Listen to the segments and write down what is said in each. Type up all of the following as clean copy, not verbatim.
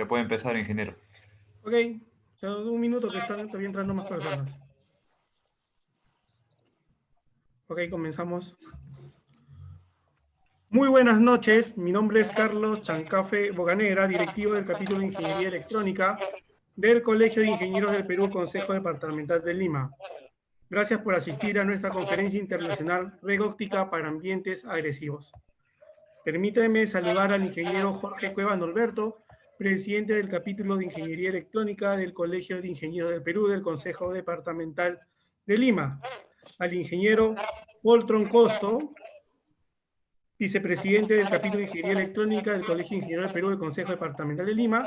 Ya puede empezar, ingeniero. Ok, te doy un minuto que están todavía entrando más personas. Ok, comenzamos. Muy buenas noches, mi nombre es Carlos Chancafe Boganera, directivo del capítulo de Ingeniería Electrónica del Colegio de Ingenieros del Perú, Consejo Departamental de Lima. Gracias por asistir a nuestra conferencia internacional Red Óptica para Ambientes Agresivos. Permítame saludar al ingeniero Jorge Cueva Norberto, presidente del capítulo de Ingeniería Electrónica del Colegio de Ingenieros del Perú del Consejo Departamental de Lima, al ingeniero Paul Troncoso, vicepresidente del capítulo de Ingeniería Electrónica del Colegio de Ingenieros del Perú del Consejo Departamental de Lima,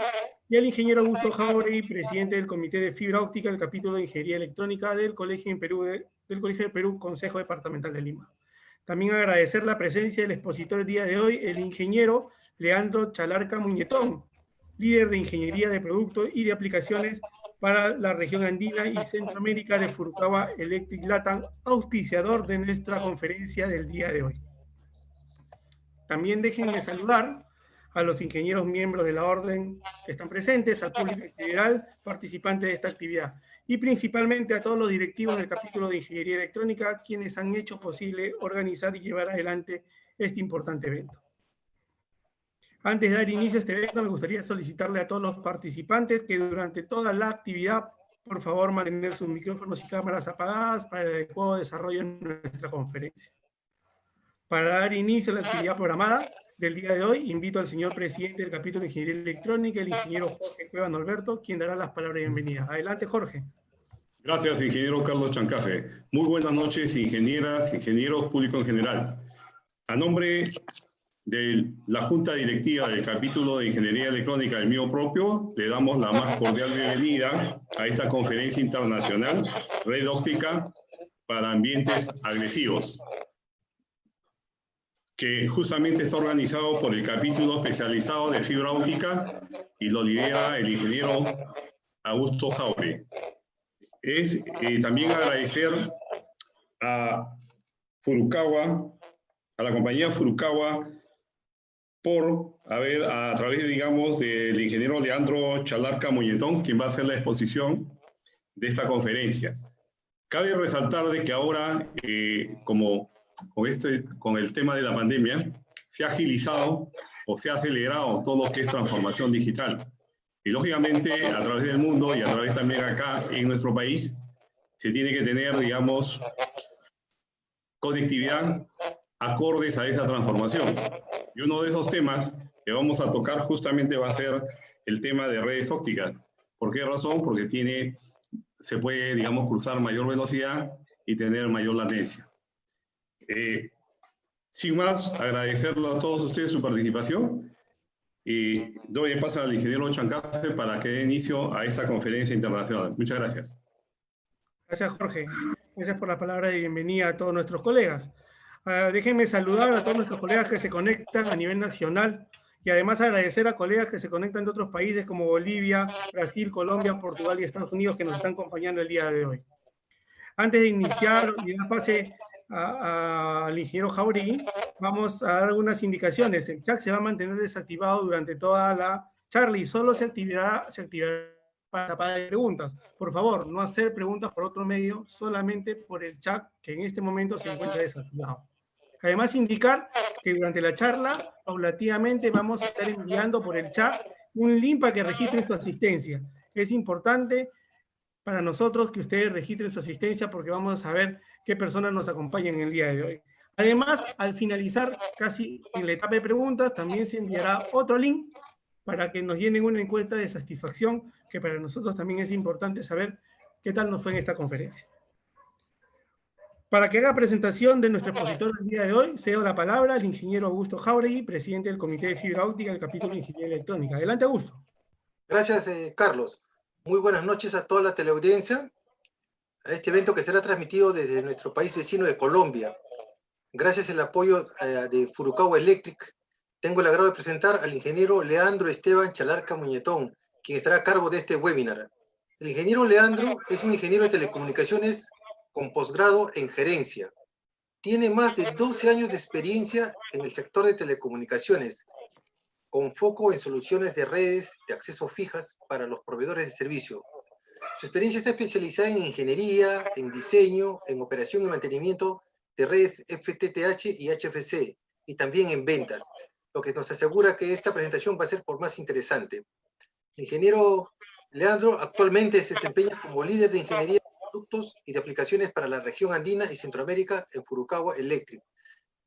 y al ingeniero Augusto Jauregui, presidente del Comité de Fibra Óptica del capítulo de Ingeniería Electrónica del Colegio del Perú, Consejo Departamental de Lima. También agradecer la presencia del expositor el día de hoy, el ingeniero Leandro Chalarca Muñetón, líder de Ingeniería de Productos y de Aplicaciones para la región andina y Centroamérica de Furukawa Electric Latam, auspiciador de nuestra conferencia del día de hoy. También déjenme saludar a los ingenieros miembros de la orden que están presentes, al público en general participante de esta actividad y principalmente a todos los directivos del capítulo de Ingeniería Electrónica, quienes han hecho posible organizar y llevar adelante este importante evento. Antes de dar inicio a este evento, me gustaría solicitarle a todos los participantes que durante toda la actividad, por favor, mantener sus micrófonos y cámaras apagadas para el adecuado desarrollo de nuestra conferencia. Para dar inicio a la actividad programada del día de hoy, invito al señor presidente del capítulo de Ingeniería Electrónica, el ingeniero Jorge Cueva Norberto, quien dará las palabras de bienvenida. Adelante, Jorge. Gracias, ingeniero Carlos Chancafe. Muy buenas noches, ingenieras, ingenieros, público en general. A nombre de la Junta Directiva del capítulo de Ingeniería Electrónica del mío propio, le damos la más cordial bienvenida a esta conferencia internacional Red Óptica para Ambientes Agresivos, que justamente está organizado por el capítulo especializado de fibra óptica y lo lidera el ingeniero Augusto Jauregui. Es también agradecer a Furukawa, a la compañía Furukawa, por haber, a través, digamos, del ingeniero Leandro Chalarca Muñetón, quien va a hacer la exposición de esta conferencia. Cabe resaltar de que ahora, como con el tema de la pandemia, se ha agilizado o se ha acelerado todo lo que es transformación digital. Y lógicamente, a través del mundo y a través también acá en nuestro país, se tiene que tener, digamos, conectividad acordes a esa transformación. Y uno de esos temas que vamos a tocar justamente va a ser el tema de redes ópticas. ¿Por qué razón? Porque se puede, digamos, cruzar mayor velocidad y tener mayor latencia. Sin más, agradecerle a todos ustedes su participación y doy el paso al ingeniero Chancafe para que dé inicio a esta conferencia internacional. Muchas gracias. Gracias, Jorge. Gracias por la palabra de bienvenida a todos nuestros colegas. Déjenme saludar a todos nuestros colegas que se conectan a nivel nacional y además agradecer a colegas que se conectan de otros países como Bolivia, Brasil, Colombia, Portugal y Estados Unidos que nos están acompañando el día de hoy. Antes de iniciar y dar pase al ingeniero Jauregui, vamos a dar algunas indicaciones. El chat se va a mantener desactivado durante toda la charla y solo se activará para preguntas. Por favor, no hacer preguntas por otro medio, solamente por el chat que en este momento se encuentra desactivado. Además, indicar que durante la charla, paulatinamente vamos a estar enviando por el chat un link para que registren su asistencia. Es importante para nosotros que ustedes registren su asistencia porque vamos a saber qué personas nos acompañan el día de hoy. Además, al finalizar casi en la etapa de preguntas, también se enviará otro link para que nos llenen una encuesta de satisfacción, que para nosotros también es importante saber qué tal nos fue en esta conferencia. Para que haga presentación de nuestro expositor del día de hoy, cedo la palabra al ingeniero Augusto Jauregui, presidente del Comité de Fibra Óptica del capítulo de Ingeniería Electrónica. Adelante, Augusto. Gracias, Carlos. Muy buenas noches a toda la teleaudiencia, a este evento que será transmitido desde nuestro país vecino de Colombia. Gracias al apoyo de Furukawa Electric, tengo el agrado de presentar al ingeniero Leandro Esteban Chalarca Muñetón, quien estará a cargo de este webinar. El ingeniero Leandro es un ingeniero de telecomunicaciones con posgrado en gerencia. Tiene más de 12 años de experiencia en el sector de telecomunicaciones, con foco en soluciones de redes de acceso fijas para los proveedores de servicio. Su experiencia está especializada en ingeniería, en diseño, en operación y mantenimiento de redes FTTH y HFC, y también en ventas, lo que nos asegura que esta presentación va a ser por más interesante. El ingeniero Leandro actualmente se desempeña como líder de ingeniería de productos y de aplicaciones para la región andina y Centroamérica en Furukawa Electric.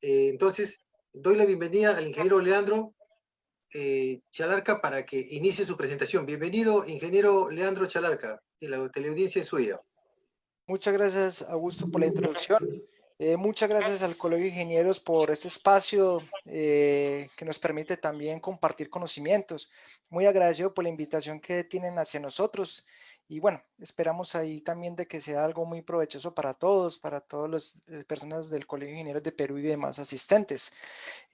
Entonces, doy la bienvenida al ingeniero Leandro Chalarca para que inicie su presentación. Bienvenido, ingeniero Leandro Chalarca, y la teleaudiencia es suya. Muchas gracias, Augusto, por la introducción. Muchas gracias al Colegio de Ingenieros por este espacio que nos permite también compartir conocimientos. Muy agradecido por la invitación que tienen hacia nosotros. Y bueno, esperamos ahí también de que sea algo muy provechoso para todas las personas del Colegio de Ingenieros de Perú y demás asistentes.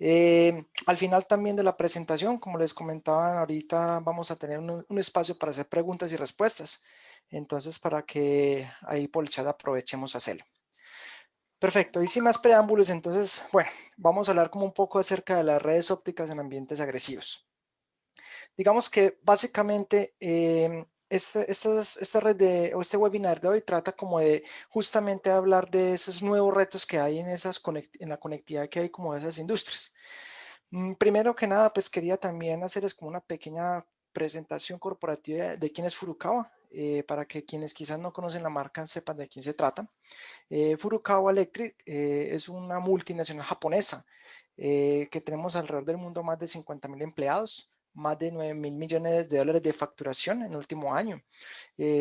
Al final también de la presentación, como les comentaba ahorita, vamos a tener un espacio para hacer preguntas y respuestas. Entonces, para que ahí por el chat aprovechemos a hacerlo. Perfecto, y sin más preámbulos, entonces, bueno, vamos a hablar como un poco acerca de las redes ópticas en ambientes agresivos. Digamos que básicamente esta red este webinar de hoy trata como de justamente hablar de esos nuevos retos que hay en la conectividad que hay como de esas industrias. Primero que nada, pues quería también hacerles como una pequeña presentación corporativa de quién es Furukawa, para que quienes quizás no conocen la marca sepan de quién se trata. Furukawa Electric es una multinacional japonesa que tenemos alrededor del mundo más de 50.000 empleados, más de 9.000 millones de dólares de facturación en el último año,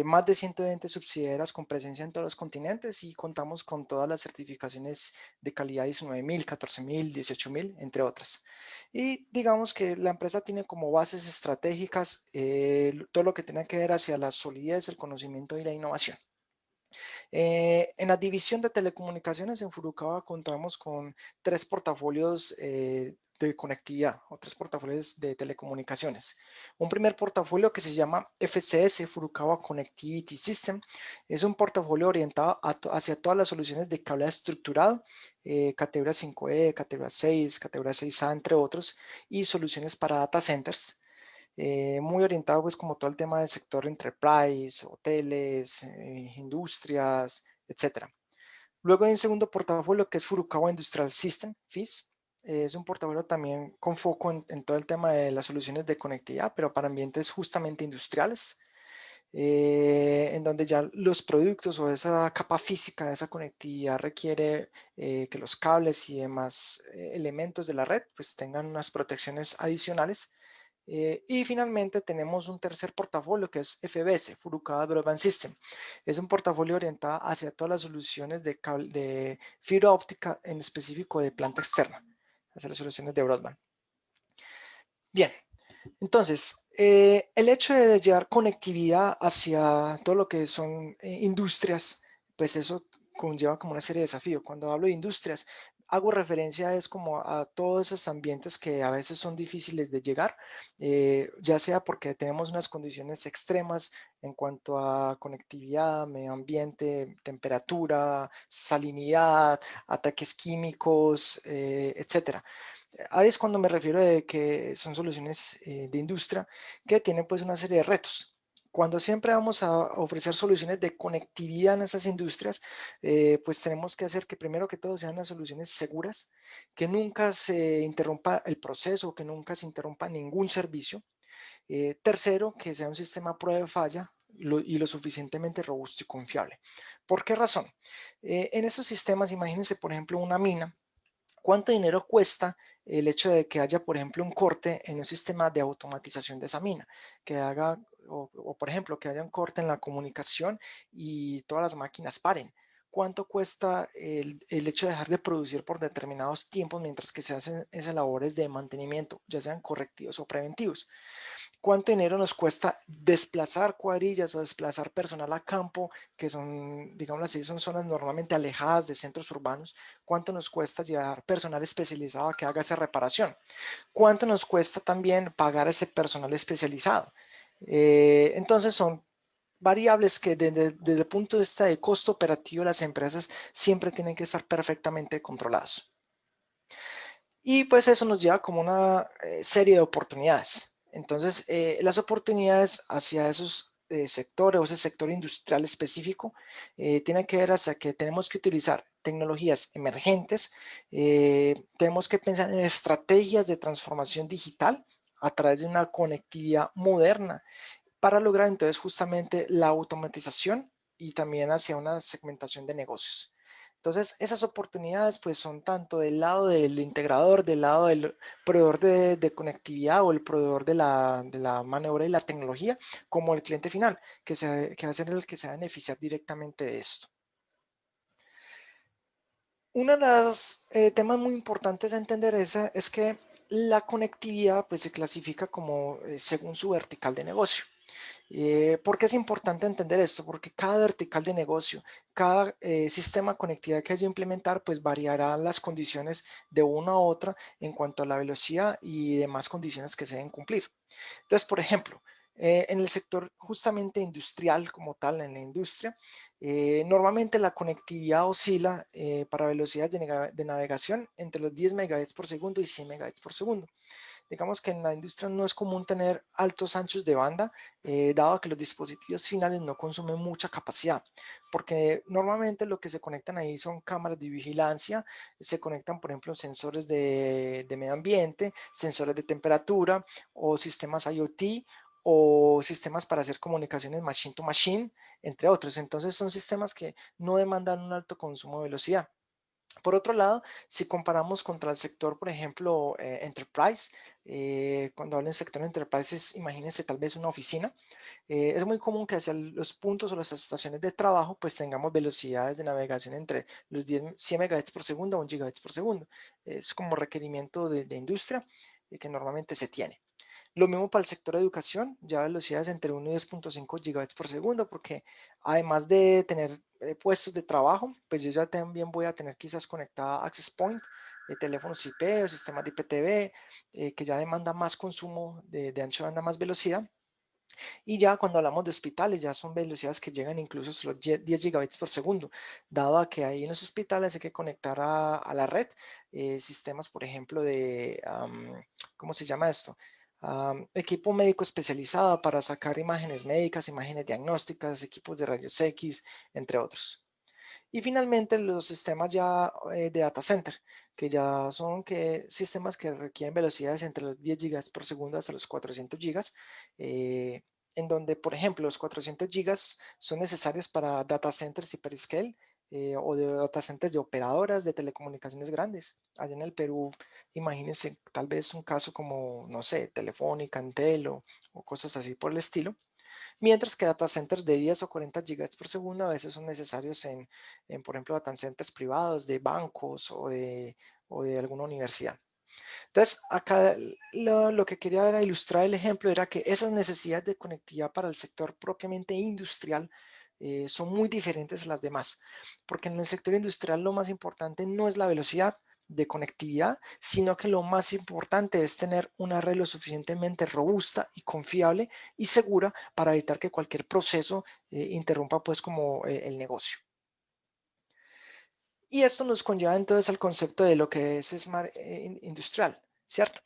más de 120 subsidiarias con presencia en todos los continentes y contamos con todas las certificaciones de calidad ISO 9000, 14000, 18000, entre otras. Y digamos que la empresa tiene como bases estratégicas todo lo que tiene que ver hacia la solidez, el conocimiento y la innovación. En la división de telecomunicaciones en Furukawa contamos con 3 portafolios de conectividad o 3 portafolios de telecomunicaciones. Un primer portafolio que se llama FCS, Furukawa Connectivity System, es un portafolio orientado hacia todas las soluciones de cableado estructurado, categoría 5E, categoría 6, categoría 6A, entre otros, y soluciones para data centers. Muy orientado pues como todo el tema del sector enterprise, hoteles, industrias, etc. Luego hay un segundo portafolio que es Furukawa Industrial System, FIS. Es un portafolio también con foco en todo el tema de las soluciones de conectividad, pero para ambientes justamente industriales, en donde ya los productos o esa capa física de esa conectividad requiere que los cables y demás elementos de la red pues tengan unas protecciones adicionales. Y finalmente tenemos un tercer portafolio que es FBS, Furukawa Broadband System. Es un portafolio orientado hacia todas las soluciones de fibra óptica, en específico de planta externa, hacia las soluciones de broadband. Bien, entonces, el hecho de llevar conectividad hacia todo lo que son industrias, pues eso conlleva como una serie de desafíos. Cuando hablo de industrias, hago referencia es como a todos esos ambientes que a veces son difíciles de llegar, ya sea porque tenemos unas condiciones extremas en cuanto a conectividad, medio ambiente, temperatura, salinidad, ataques químicos, etcétera. Ahí es cuando me refiero de que son soluciones de industria que tienen pues una serie de retos. Cuando siempre vamos a ofrecer soluciones de conectividad en esas industrias, pues tenemos que hacer que primero que todo sean las soluciones seguras, que nunca se interrumpa el proceso, que nunca se interrumpa ningún servicio. Tercero, que sea un sistema a prueba de falla y lo suficientemente robusto y confiable. ¿Por qué razón? En estos sistemas, imagínense por ejemplo una mina. ¿Cuánto dinero cuesta el hecho de que haya, por ejemplo, un corte en un sistema de automatización de esa mina? Que haga, por ejemplo, que haya un corte en la comunicación y todas las máquinas paren. ¿Cuánto cuesta el hecho de dejar de producir por determinados tiempos mientras que se hacen esas labores de mantenimiento, ya sean correctivos o preventivos? ¿Cuánto dinero nos cuesta desplazar cuadrillas o desplazar personal a campo, que son, digamos así, son zonas normalmente alejadas de centros urbanos? ¿Cuánto nos cuesta llevar personal especializado a que haga esa reparación? ¿Cuánto nos cuesta también pagar a ese personal especializado? Entonces son variables que desde el punto de vista de costo operativo las empresas siempre tienen que estar perfectamente controladas. Y pues eso nos lleva como una serie de oportunidades. Entonces, las oportunidades hacia esos sectores o ese sector industrial específico tienen que ver hacia que tenemos que utilizar tecnologías emergentes, tenemos que pensar en estrategias de transformación digital a través de una conectividad moderna para lograr entonces justamente la automatización y también hacia una segmentación de negocios. Entonces, esas oportunidades pues son tanto del lado del integrador, del lado del proveedor de conectividad o el proveedor de la maniobra y la tecnología, como el cliente final, que va a ser el que se va a beneficiar directamente de esto. Uno de los temas muy importantes a entender es que la conectividad pues se clasifica como según su vertical de negocio. ¿Por qué es importante entender esto? Porque cada vertical de negocio, cada sistema de conectividad que haya implementar, pues variará las condiciones de una a otra en cuanto a la velocidad y demás condiciones que se deben cumplir. Entonces, por ejemplo, en el sector justamente industrial como tal, en la industria, normalmente la conectividad oscila para velocidades de navegación entre los 10 megabits por segundo y 100 megabits por segundo. Digamos que en la industria no es común tener altos anchos de banda, dado que los dispositivos finales no consumen mucha capacidad, porque normalmente lo que se conectan ahí son cámaras de vigilancia, se conectan, por ejemplo, sensores de medio ambiente, sensores de temperatura o sistemas IoT o sistemas para hacer comunicaciones machine to machine, entre otros. Entonces son sistemas que no demandan un alto consumo de velocidad. Por otro lado, si comparamos contra el sector, por ejemplo, enterprise, cuando hablo en sector enterprise, imagínense tal vez una oficina. Es muy común que hacia los puntos o las estaciones de trabajo, pues tengamos velocidades de navegación entre los 100 megabits por segundo a 1 gigabits por segundo. Es como requerimiento de industria que normalmente se tiene. Lo mismo para el sector de educación, ya velocidades entre 1 y 2.5 gigabytes por segundo, porque además de tener puestos de trabajo, pues yo ya también voy a tener quizás conectada Access Point, teléfonos IP o sistemas de IPTV, que ya demanda más consumo de ancho de banda, más velocidad. Y ya cuando hablamos de hospitales, ya son velocidades que llegan incluso a los 10 gigabits por segundo, dado a que ahí en los hospitales hay que conectar a la red sistemas, por ejemplo, ¿cómo se llama esto? Equipo médico especializado para sacar imágenes médicas, imágenes diagnósticas, equipos de rayos X, entre otros. Y finalmente los sistemas ya de data center, que ya son sistemas que requieren velocidades entre los 10 gigas por segundo hasta los 400 gigas, eh, en donde, por ejemplo, los 400 gigas son necesarios para data centers hyperscale o de data centers de operadoras de telecomunicaciones grandes. Allá en el Perú, imagínense tal vez un caso como, no sé, Telefónica, Entel o cosas así por el estilo. Mientras que data centers de 10 o 40 gigas por segundo a veces son necesarios por ejemplo, data centers privados de bancos o de alguna universidad. Entonces, acá lo que quería era ilustrar el ejemplo era que esas necesidades de conectividad para el sector propiamente industrial son muy diferentes a las demás, porque en el sector industrial lo más importante no es la velocidad de conectividad, sino que lo más importante es tener una red lo suficientemente robusta y confiable y segura para evitar que cualquier proceso interrumpa pues como el negocio. Y esto nos conlleva entonces al concepto de lo que es Smart Industrial, ¿cierto?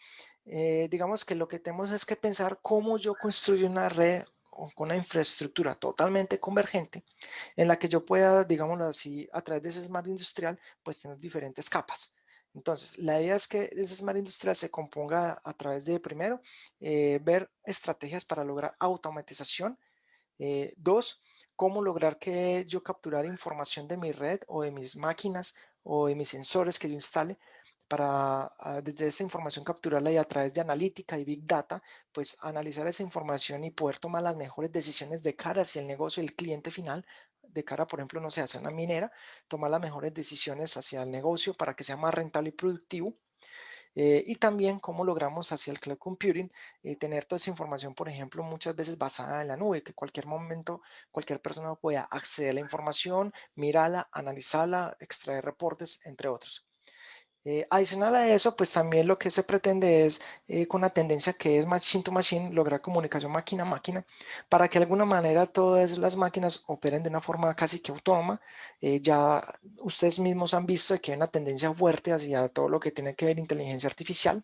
Digamos que lo que tenemos es que pensar cómo yo construyo una red con una infraestructura totalmente convergente en la que yo pueda, digámoslo así, a través de ese Smart Industrial, pues tener diferentes capas. Entonces, la idea es que ese Smart Industrial se componga a través de, primero, ver estrategias para lograr automatización. Dos, cómo lograr que yo capturar información de mi red o de mis máquinas o de mis sensores que yo instale para desde esa información capturarla y a través de analítica y big data, pues analizar esa información y poder tomar las mejores decisiones de cara hacia el negocio y el cliente final, de cara, por ejemplo, no sé, hacia una minera, tomar las mejores decisiones hacia el negocio para que sea más rentable y productivo. Y también cómo logramos hacia el cloud computing tener toda esa información, por ejemplo, muchas veces basada en la nube, que cualquier momento cualquier persona pueda acceder a la información, mirarla, analizarla, extraer reportes, entre otros. Adicional a eso, pues también lo que se pretende es, con la tendencia que es machine to machine, lograr comunicación máquina a máquina, para que de alguna manera todas las máquinas operen de una forma casi que autónoma. Ya ustedes mismos han visto que hay una tendencia fuerte hacia todo lo que tiene que ver inteligencia artificial.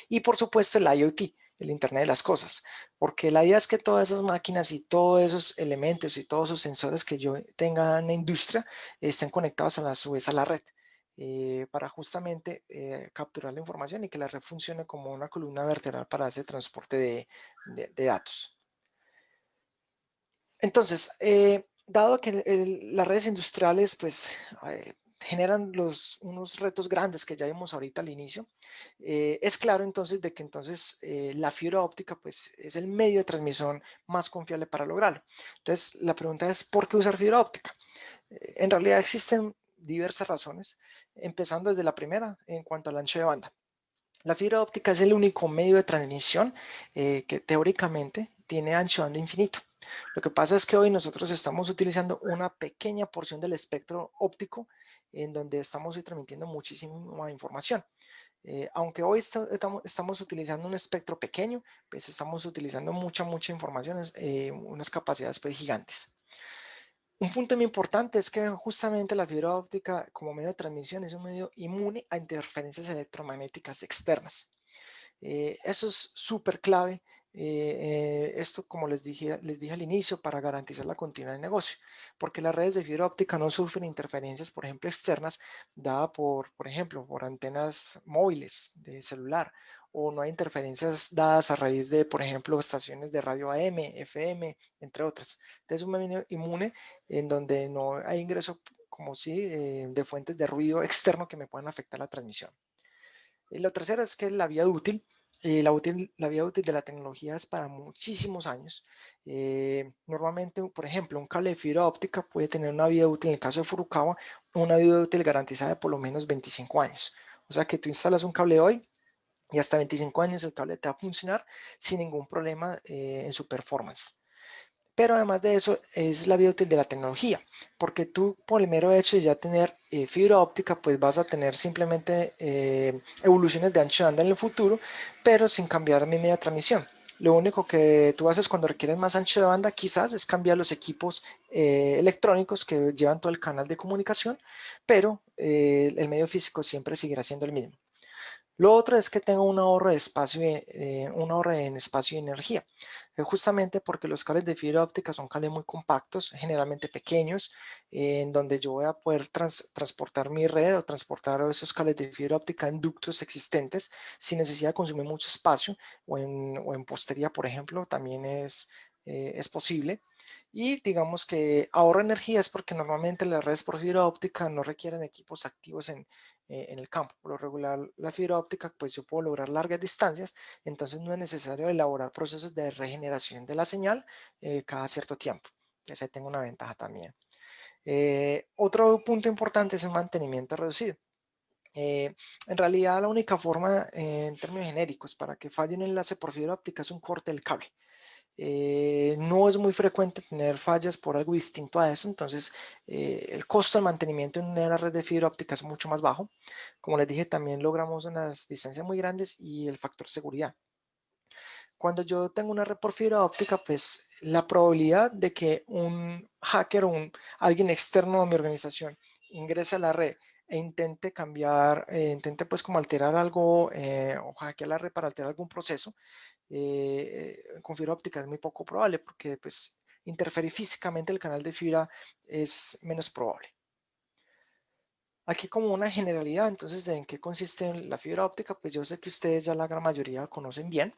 Y por supuesto el IoT, el Internet de las Cosas, porque la idea es que todas esas máquinas y todos esos elementos y todos esos sensores que yo tenga en la industria estén conectados a su vez a la red. Para justamente capturar la información y que la red funcione como una columna vertebral para ese transporte de datos. Entonces, dado que las redes industriales pues, generan unos retos grandes que ya vimos ahorita al inicio, es claro entonces de que entonces la fibra óptica pues, es el medio de transmisión más confiable para lograrlo. Entonces, la pregunta es, ¿por qué usar fibra óptica? En realidad existen diversas razones, empezando desde la primera en cuanto al ancho de banda. La fibra óptica es el único medio de transmisión que teóricamente tiene ancho de banda infinito. Lo que pasa es que hoy nosotros estamos utilizando una pequeña porción del espectro óptico en donde estamos hoy transmitiendo muchísima información. Aunque hoy estamos utilizando un espectro pequeño, pues estamos utilizando mucha información, unas capacidades pues, gigantes. Un punto muy importante es que justamente la fibra óptica como medio de transmisión es un medio inmune a interferencias electromagnéticas externas. Eso es súper clave. Esto, como les dije al inicio, para garantizar la continuidad del negocio, porque las redes de fibra óptica no sufren interferencias, por ejemplo, externas, dadas por ejemplo, por antenas móviles de celular, o no hay interferencias dadas a raíz de, por ejemplo, estaciones de radio AM, FM, entre otras. Entonces, es un medio inmune en donde no hay ingreso, como si, de fuentes de ruido externo que me puedan afectar la transmisión. Lo tercero es que la vida útil. La vida útil de la tecnología es para muchísimos años. Normalmente, por ejemplo, un cable de fibra óptica puede tener una vida útil, en el caso de Furukawa, una vida útil garantizada de por lo menos 25 años. O sea que tú instalas un cable hoy y hasta 25 años el cable te va a funcionar sin ningún problema en su performance. Pero además de eso es la vida útil de la tecnología, porque tú por el mero hecho de ya tener fibra óptica, pues vas a tener simplemente evoluciones de ancho de banda en el futuro, pero sin cambiar mi medio de transmisión. Lo único que tú haces cuando requieres más ancho de banda quizás es cambiar los equipos electrónicos que llevan todo el canal de comunicación, pero el medio físico siempre seguirá siendo el mismo. Lo otro es que tenga un ahorro de espacio, un ahorro en espacio y energía, justamente porque los cables de fibra óptica son cables muy compactos, generalmente pequeños, en donde yo voy a poder transportar mi red o transportar esos cables de fibra óptica en ductos existentes sin necesidad de consumir mucho espacio, o en postería, por ejemplo, también es posible. Y digamos que ahorra energía es porque normalmente las redes por fibra óptica no requieren equipos activos en el campo. Por lo regular, la fibra óptica, pues yo puedo lograr largas distancias, entonces no es necesario elaborar procesos de regeneración de la señal cada cierto tiempo. Entonces ahí tengo una ventaja también. Otro punto importante es el mantenimiento reducido. En realidad, la única forma, en términos genéricos, para que falle un enlace por fibra óptica es un corte del cable. No es muy frecuente tener fallas por algo distinto a eso, entonces el costo de mantenimiento en una red de fibra óptica es mucho más bajo. Como les dije, también logramos unas distancias muy grandes y el factor seguridad. Cuando yo tengo una red por fibra óptica, pues la probabilidad de que un hacker o alguien externo a mi organización ingrese a la red e intente cambiar, intente pues como alterar algo o hackear la red para alterar algún proceso, con fibra óptica es muy poco probable porque pues interferir físicamente el canal de fibra es menos probable. Aquí como una generalidad, entonces, ¿en qué consiste la fibra óptica? Pues yo sé que ustedes ya la gran mayoría conocen bien,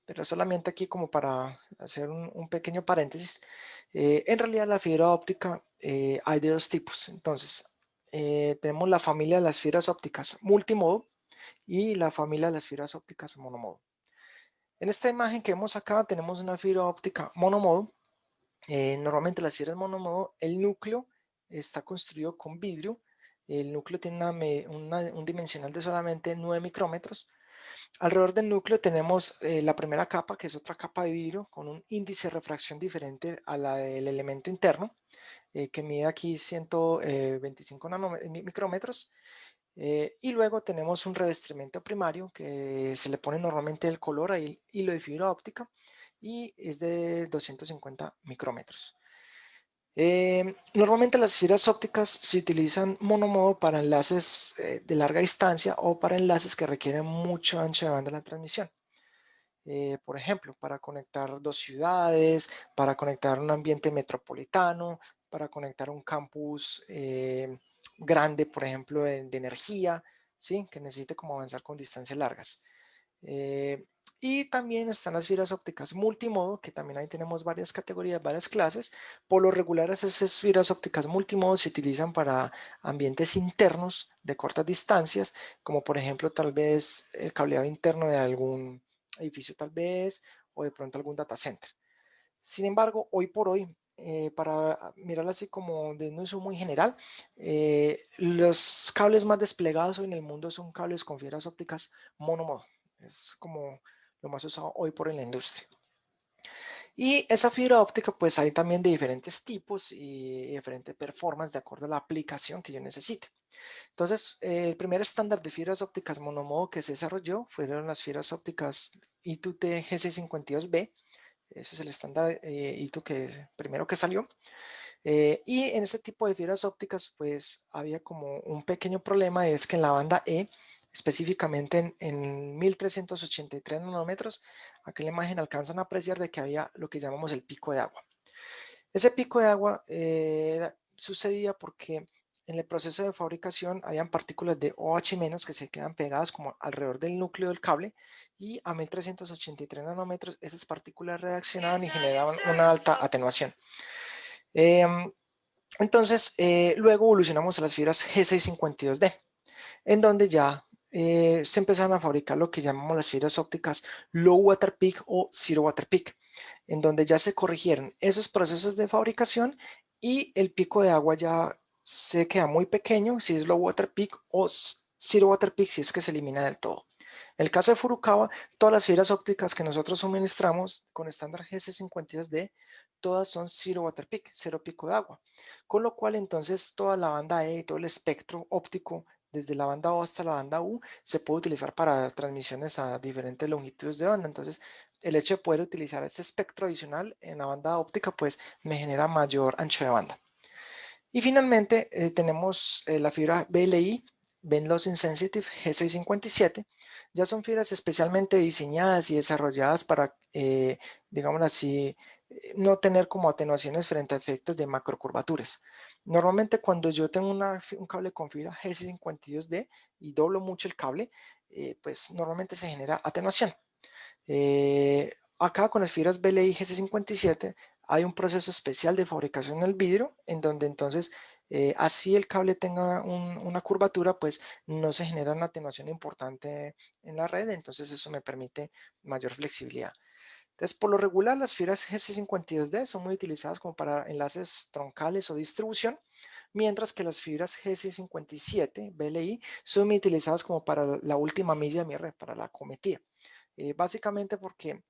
pero solamente aquí como para hacer un pequeño paréntesis. En realidad la fibra óptica hay de dos tipos. Entonces, tenemos la familia de las fibras ópticas multimodo y la familia de las fibras ópticas monomodo. En esta imagen que vemos acá tenemos una fibra óptica monomodo. Normalmente las fibras monomodo, el núcleo está construido con vidrio. El núcleo tiene un dimensional de solamente 9 micrómetros. Alrededor del núcleo tenemos la primera capa, que es otra capa de vidrio con un índice de refracción diferente a la del elemento interno, que mide aquí 125 micrómetros. Y luego tenemos un revestimiento primario que se le pone normalmente el color al hilo de fibra óptica y es de 250 micrómetros. Normalmente las fibras ópticas se utilizan monomodo para enlaces de larga distancia o para enlaces que requieren mucho ancho de banda en la transmisión. Por ejemplo, para conectar dos ciudades, para conectar un ambiente metropolitano, para conectar un campus grande, por ejemplo, de energía, ¿sí? Que necesite como avanzar con distancias largas. Y también están las fibras ópticas multimodo, que también ahí tenemos varias categorías, varias clases. Por lo regular, esas fibras ópticas multimodo se utilizan para ambientes internos de cortas distancias, como por ejemplo tal vez el cableado interno de algún edificio tal vez, o de pronto algún data center. Sin embargo, hoy por hoy, para mirarlo así como de un uso muy general, los cables más desplegados hoy en el mundo son cables con fibras ópticas monomodo. Es como lo más usado hoy por en la industria. Y esa fibra óptica, pues hay también de diferentes tipos y diferente performance de acuerdo a la aplicación que yo necesite. Entonces, el primer estándar de fibras ópticas monomodo que se desarrolló fueron las fibras ópticas I2T G652B. Ese es el estándar I2 que primero que salió. Y en este tipo de fibras ópticas, pues había como un pequeño problema, es que en la banda E, específicamente en 1383 nanómetros, aquí en la imagen alcanzan a apreciar de que había lo que llamamos el pico de agua. Ese pico de agua sucedía porque en el proceso de fabricación habían partículas de OH- que se quedan pegadas como alrededor del núcleo del cable y a 1383 nanómetros esas partículas reaccionaban y generaban una alta atenuación. Entonces, luego evolucionamos a las fibras G652D, en donde ya se empezaron a fabricar lo que llamamos las fibras ópticas Low Water Peak o Zero Water Peak, en donde ya se corrigieron esos procesos de fabricación y el pico de agua ya se queda muy pequeño si es Low Water Peak o Zero Water Peak si es que se elimina del todo. En el caso de Furukawa, todas las fibras ópticas que nosotros suministramos con estándar GC52D, todas son Zero Water Peak, cero pico de agua. Con lo cual, entonces, toda la banda E, todo el espectro óptico, desde la banda O hasta la banda U, se puede utilizar para transmisiones a diferentes longitudes de onda. Entonces, el hecho de poder utilizar este espectro adicional en la banda óptica, pues me genera mayor ancho de banda. Y finalmente tenemos la fibra BLI, Bend Loss Insensitive G657. Ya son fibras especialmente diseñadas y desarrolladas para, digámoslo así, no tener como atenuaciones frente a efectos de macrocurvaturas. Normalmente cuando yo tengo un cable con fibra G652D y doblo mucho el cable, pues normalmente se genera atenuación. Acá con las fibras BLI GC57 hay un proceso especial de fabricación en el vidrio en donde entonces así el cable tenga una curvatura, pues no se genera una atenuación importante en la red, entonces eso me permite mayor flexibilidad. Entonces, por lo regular, las fibras GC52D son muy utilizadas como para enlaces troncales o distribución, mientras que las fibras GC57 BLI son muy utilizadas como para la última milla de mi red, para la cometida. Básicamente porque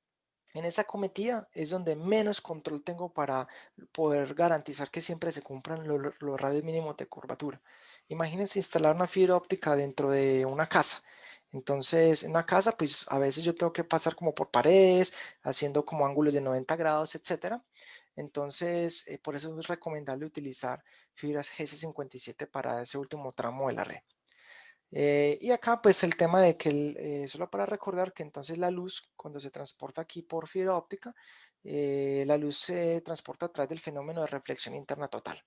en esa cometida es donde menos control tengo para poder garantizar que siempre se cumplan los radios mínimos de curvatura. Imagínense instalar una fibra óptica dentro de una casa. Entonces, en una casa, pues a veces yo tengo que pasar como por paredes, haciendo como ángulos de 90 grados, etcétera. Entonces, por eso es recomendable utilizar fibras GC57 para ese último tramo de la red. Y acá pues el tema de que, solo para recordar que entonces la luz cuando se transporta aquí por fibra óptica, la luz se transporta a través del fenómeno de reflexión interna total.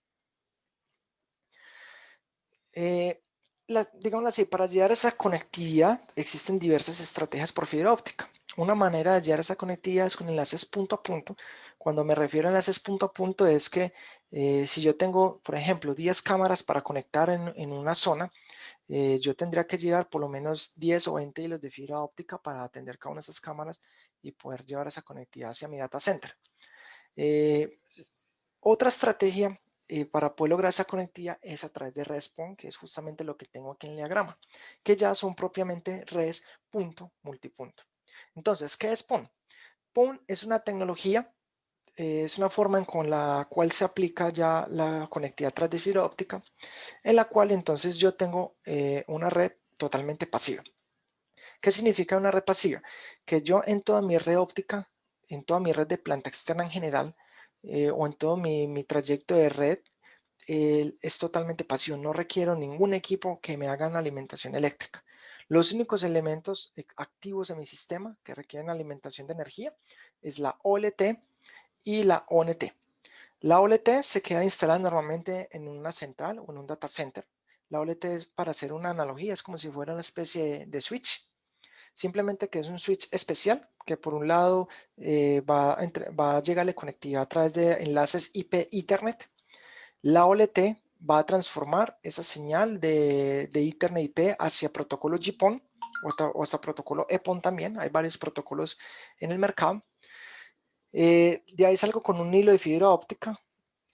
Digamos así, para llegar a esa conectividad existen diversas estrategias por fibra óptica. Una manera de llegar a esa conectividad es con enlaces punto a punto. Cuando me refiero a enlaces punto a punto es que si yo tengo, por ejemplo, 10 cámaras para conectar en una zona, yo tendría que llevar por lo menos 10 o 20 hilos de fibra óptica para atender cada una de esas cámaras y poder llevar esa conectividad hacia mi data center. Otra estrategia para poder lograr esa conectividad es a través de redes PON, que es justamente lo que tengo aquí en el diagrama, que ya son propiamente redes punto multipunto. Entonces, ¿qué es PON? PON es una tecnología es una forma con la cual se aplica ya la conectividad a través de fibra óptica, en la cual entonces yo tengo una red totalmente pasiva. ¿Qué significa una red pasiva? Que yo en toda mi red óptica, en toda mi red de planta externa en general, o en todo mi trayecto de red, es totalmente pasivo. No requiero ningún equipo que me haga una alimentación eléctrica. Los únicos elementos activos en mi sistema que requieren alimentación de energía es la OLT y la ONT. La OLT se queda instalada normalmente en una central o en un data center. La OLT es, para hacer una analogía, es como si fuera una especie de switch. Simplemente que es un switch especial que por un lado va a llegarle conectividad a través de enlaces IP Ethernet. La OLT va a transformar esa señal de Ethernet IP hacia protocolo GPON o hasta protocolo EPON también. Hay varios protocolos en el mercado. De ahí salgo con un hilo de fibra óptica.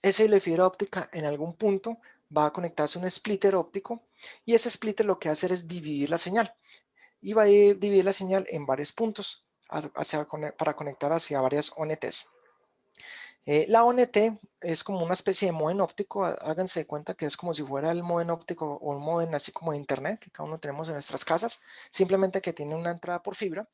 Ese hilo de fibra óptica en algún punto va a conectarse a un splitter óptico y ese splitter lo que va a hacer es dividir la señal y va a dividir la señal en varios puntos para conectar hacia varias ONTs. La ONT es como una especie de módem óptico. Háganse de cuenta que es como si fuera el módem óptico o un módem así como de internet que cada uno tenemos en nuestras casas, simplemente que tiene una entrada por fibra.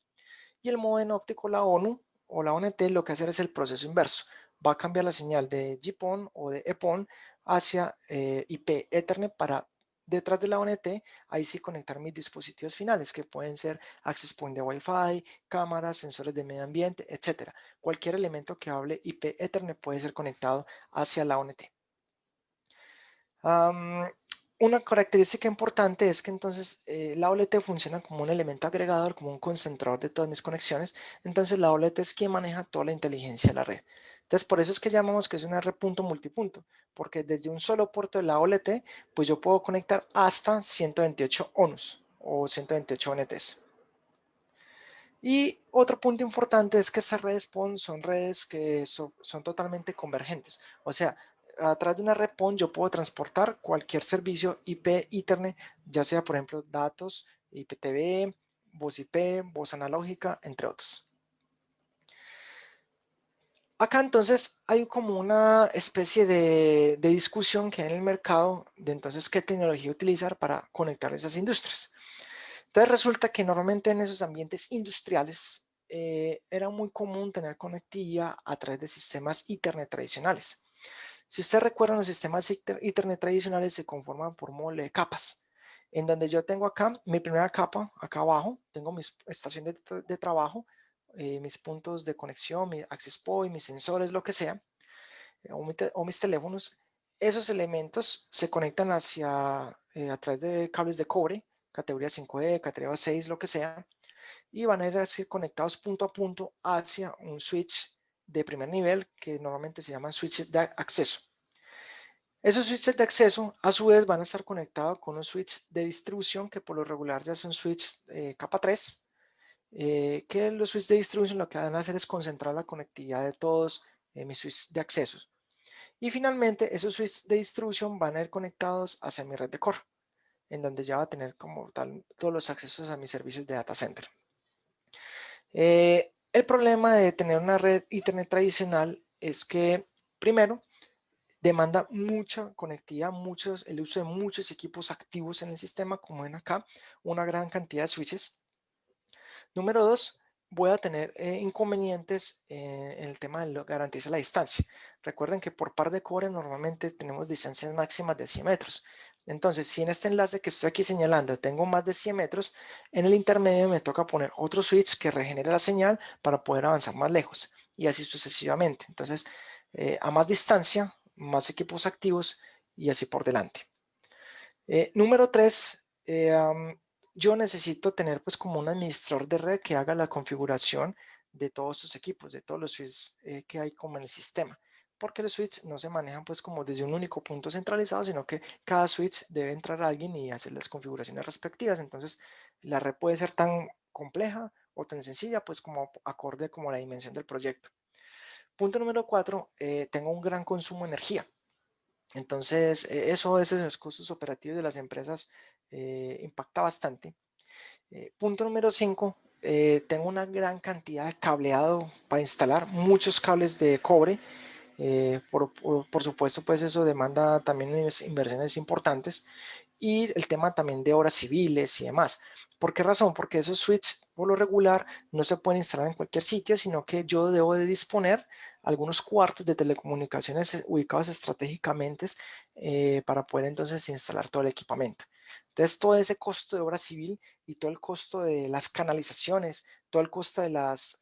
Y el módem óptico, la ONU o la ONT, lo que hace es el proceso inverso. Va a cambiar la señal de GPON o de EPON hacia IP Ethernet para detrás de la ONT, ahí sí conectar mis dispositivos finales, que pueden ser access point de Wi-Fi, cámaras, sensores de medio ambiente, etc. Cualquier elemento que hable IP Ethernet puede ser conectado hacia la ONT. Una característica importante es que entonces la OLT funciona como un elemento agregador, como un concentrador de todas mis conexiones. Entonces la OLT es quien maneja toda la inteligencia de la red. Entonces por eso es que llamamos que es una red punto multipunto, porque desde un solo puerto de la OLT, pues yo puedo conectar hasta 128 ONUs o 128 ONTs. Y otro punto importante es que estas redes PON son redes que son totalmente convergentes. O sea, a través de una red PON yo puedo transportar cualquier servicio IP Ethernet, ya sea por ejemplo datos, IPTV, voz IP, voz analógica, entre otros. Acá entonces hay como una especie de discusión que hay en el mercado de entonces qué tecnología utilizar para conectar esas industrias. Entonces resulta que normalmente en esos ambientes industriales era muy común tener conectividad a través de sistemas Ethernet tradicionales. Si ustedes recuerdan, los sistemas Ethernet tradicionales se conforman por módulos de capas, en donde yo tengo acá mi primera capa, acá abajo, tengo mi estación de trabajo, mis puntos de conexión, mi access point, mis sensores, lo que sea, o mis teléfonos. Esos elementos se conectan a través de cables de cobre, categoría 5E, categoría 6, lo que sea, y van a ir así conectados punto a punto hacia un switch de primer nivel que normalmente se llaman switches de acceso. Esos switches de acceso a su vez van a estar conectados con un switch de distribución que por lo regular ya son switch capa 3, que los switches de distribución lo que van a hacer es concentrar la conectividad de todos mis switches de accesos. Y finalmente esos switches de distribución van a ir conectados hacia mi red de core, en donde ya va a tener como tal todos los accesos a mis servicios de data center. El problema de tener una red Ethernet tradicional es que, primero, demanda mucha conectividad, el uso de muchos equipos activos en el sistema, como ven acá, una gran cantidad de switches. Número dos, voy a tener inconvenientes en el tema de garantizar la distancia. Recuerden que por par de cobre normalmente tenemos distancias máximas de 100 metros. Entonces, si en este enlace que estoy aquí señalando tengo más de 100 metros, en el intermedio me toca poner otro switch que regenere la señal para poder avanzar más lejos y así sucesivamente. Entonces, a más distancia, más equipos activos y así por delante. Número 3, yo necesito tener pues como un administrador de red que haga la configuración de todos sus equipos, de todos los switches que hay como en el sistema, porque los switches no se manejan pues como desde un único punto centralizado, sino que cada switch debe entrar a alguien y hacer las configuraciones respectivas. Entonces la red puede ser tan compleja o tan sencilla pues como acorde como la dimensión del proyecto. Punto número 4, tengo un gran consumo de energía. Entonces, eso a veces en los costos operativos de las empresas impacta bastante. Punto número 5, tengo una gran cantidad de cableado para instalar, muchos cables de cobre. Por supuesto, pues eso demanda también unas inversiones importantes y el tema también de obras civiles y demás. ¿Por qué razón? Porque esos switches por lo regular no se pueden instalar en cualquier sitio, sino que yo debo de disponer algunos cuartos de telecomunicaciones ubicados estratégicamente para poder entonces instalar todo el equipamiento. Entonces, todo ese costo de obra civil y todo el costo de las canalizaciones, todo el costo de las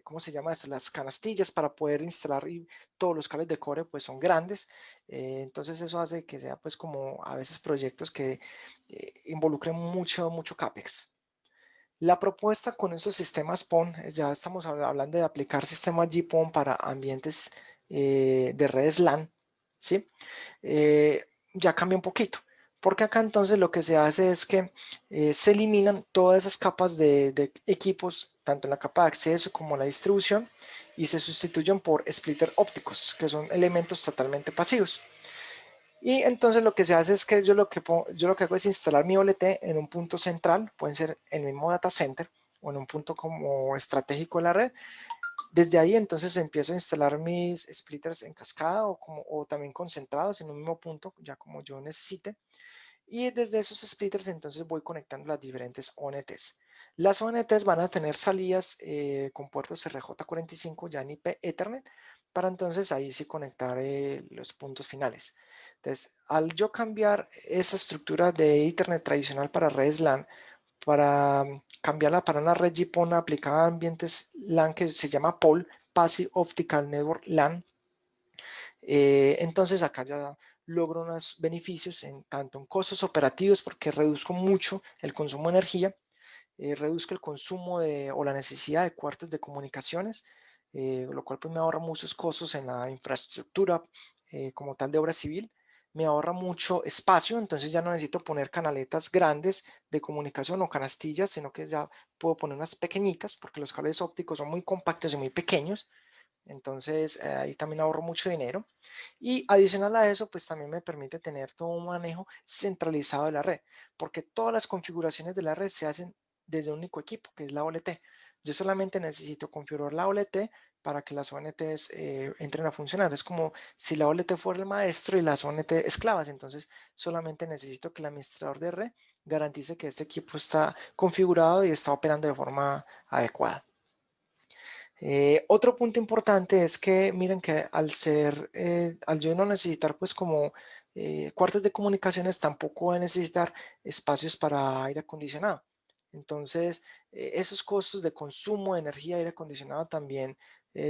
¿cómo se llama eso? Las canastillas para poder instalar y todos los cables de cobre pues son grandes. Entonces eso hace que sea pues como a veces proyectos que involucren mucho CAPEX. La propuesta con esos sistemas PON, ya estamos hablando de aplicar sistemas GPON para ambientes de redes LAN, ¿sí? Ya cambia un poquito. Porque acá entonces lo que se hace es que se eliminan todas esas capas de equipos, tanto en la capa de acceso como la distribución, y se sustituyen por splitter ópticos, que son elementos totalmente pasivos. Y entonces lo que se hace es que yo lo que hago es instalar mi OLT en un punto central, pueden ser en el mismo data center o en un punto como estratégico de la red. Desde ahí entonces empiezo a instalar mis splitters en cascada o también concentrados en un mismo punto, ya como yo necesite. Y desde esos splitters entonces voy conectando las diferentes ONTs. Las ONTs van a tener salidas con puertos RJ45 ya en IP Ethernet para entonces ahí sí conectar los puntos finales. Entonces, al yo cambiar esa estructura de Ethernet tradicional para redes LAN, para cambiarla para una red GPON aplicada a ambientes LAN que se llama POL, Passive Optical Network LAN, entonces acá ya logro unos beneficios tanto en costos operativos porque reduzco mucho el consumo de energía, reduzco el consumo o la necesidad de cuartos de comunicaciones, lo cual pues me ahorra muchos costos en la infraestructura como tal de obra civil. Me ahorra mucho espacio, entonces ya no necesito poner canaletas grandes de comunicación o canastillas, sino que ya puedo poner unas pequeñitas porque los cables ópticos son muy compactos y muy pequeños. Entonces ahí también ahorro mucho dinero. Y adicional a eso, pues también me permite tener todo un manejo centralizado de la red, porque todas las configuraciones de la red se hacen desde un único equipo, que es la OLT. Yo solamente necesito configurar la OLT para que las ONTs entren a funcionar. Es como si la OLT fuera el maestro y las ONT esclavas. Entonces, solamente necesito que el administrador de red garantice que este equipo está configurado y está operando de forma adecuada. Otro punto importante es que miren que al yo no necesitar pues como cuartos de comunicaciones, tampoco voy a necesitar espacios para aire acondicionado. Entonces, esos costos de consumo de energía y aire acondicionado también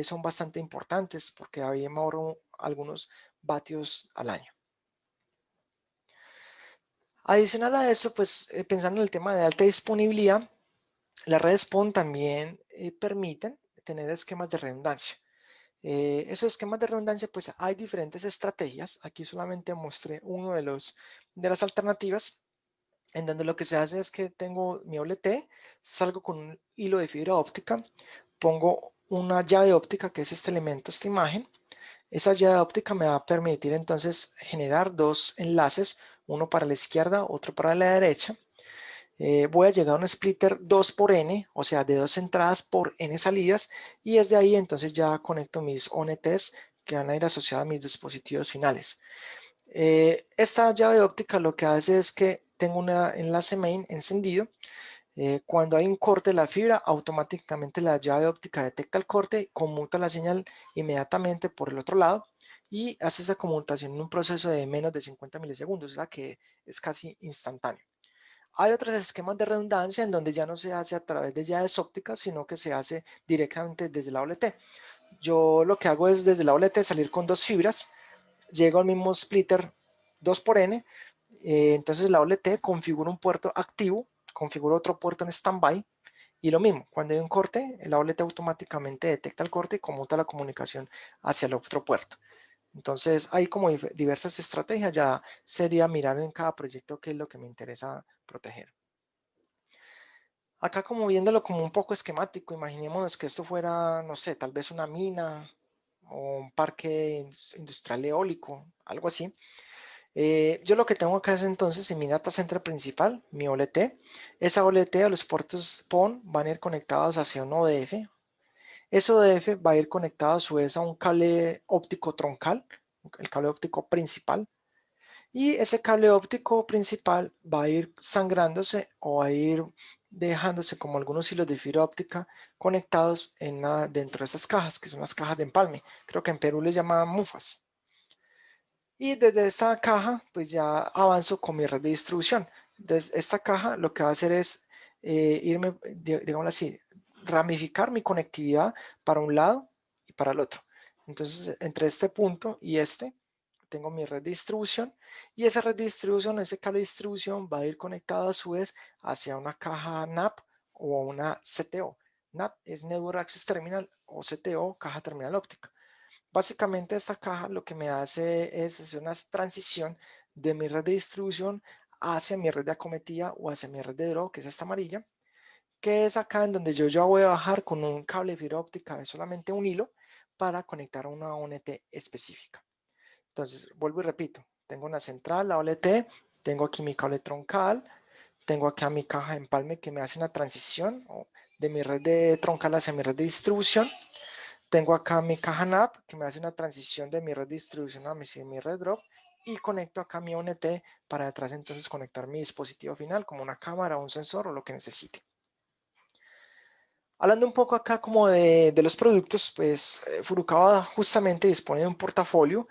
son bastante importantes porque ahí me ahorro algunos vatios al año. Adicional a eso, pues pensando en el tema de alta disponibilidad, las redes PON también permiten tener esquemas de redundancia. Esos esquemas de redundancia, pues hay diferentes estrategias. Aquí solamente mostré uno de las alternativas, en donde lo que se hace es que tengo mi OLT, salgo con un hilo de fibra óptica, pongo una llave óptica, que es este elemento, esta imagen. Esa llave óptica me va a permitir entonces generar dos enlaces, uno para la izquierda, otro para la derecha. Voy a llegar a un splitter 2 por N, o sea, de 2 entradas por N salidas, y desde ahí entonces ya conecto mis ONTs que van a ir asociados a mis dispositivos finales. Esta llave óptica lo que hace es que tengo un enlace main encendido. Cuando hay un corte de la fibra, automáticamente la llave óptica detecta el corte, conmuta la señal inmediatamente por el otro lado y hace esa conmutación en un proceso de menos de 50 milisegundos, o sea que es casi instantáneo. Hay otros esquemas de redundancia en donde ya no se hace a través de llaves ópticas, sino que se hace directamente desde la OLT. Yo lo que hago es desde la OLT salir con dos fibras, llego al mismo splitter 2 por N, entonces la OLT configura un puerto activo, configura otro puerto en standby y lo mismo, cuando hay un corte, la OLT automáticamente detecta el corte y conmuta la comunicación hacia el otro puerto. Entonces hay como diversas estrategias, ya sería mirar en cada proyecto qué es lo que me interesa proteger. Acá como viéndolo como un poco esquemático, imaginémonos que esto fuera, no sé, tal vez una mina o un parque industrial eólico, algo así. Yo lo que tengo acá es entonces en mi data center principal, mi OLT. Esa OLT a los puertos PON van a ir conectados hacia un ODF. Ese ODF va a ir conectado a su vez a un cable óptico troncal, el cable óptico principal. Y ese cable óptico principal va a ir sangrándose o va a ir dejándose como algunos hilos de fibra óptica conectados dentro de esas cajas, que son las cajas de empalme. Creo que en Perú les llaman mufas. Y desde esta caja, pues ya avanzo con mi red de distribución. Entonces, esta caja lo que va a hacer es irme, digamos así, ramificar mi conectividad para un lado y para el otro. Entonces, entre este punto y este, tengo mi red de distribución y esa red de distribución, ese cable de distribución va a ir conectado a su vez hacia una caja NAP o una CTO. NAP es Network Access Terminal o CTO, caja terminal óptica. Básicamente esta caja lo que me hace es hacer una transición de mi red de distribución hacia mi red de acometida o hacia mi red de draw, que es esta amarilla, que es acá en donde yo ya voy a bajar con un cable de fibra óptica de solamente un hilo para conectar a una ONT específica. Entonces, vuelvo y repito, tengo una central, la OLT, tengo aquí mi cable troncal, tengo acá mi caja de empalme que me hace una transición de mi red de troncal hacia mi red de distribución. Tengo acá mi caja NAP que me hace una transición de mi red de distribución a mi red drop y conecto acá mi ONT para detrás entonces conectar mi dispositivo final como una cámara, un sensor o lo que necesite. Hablando un poco acá como de los productos, pues Furukawa justamente dispone de un portafolio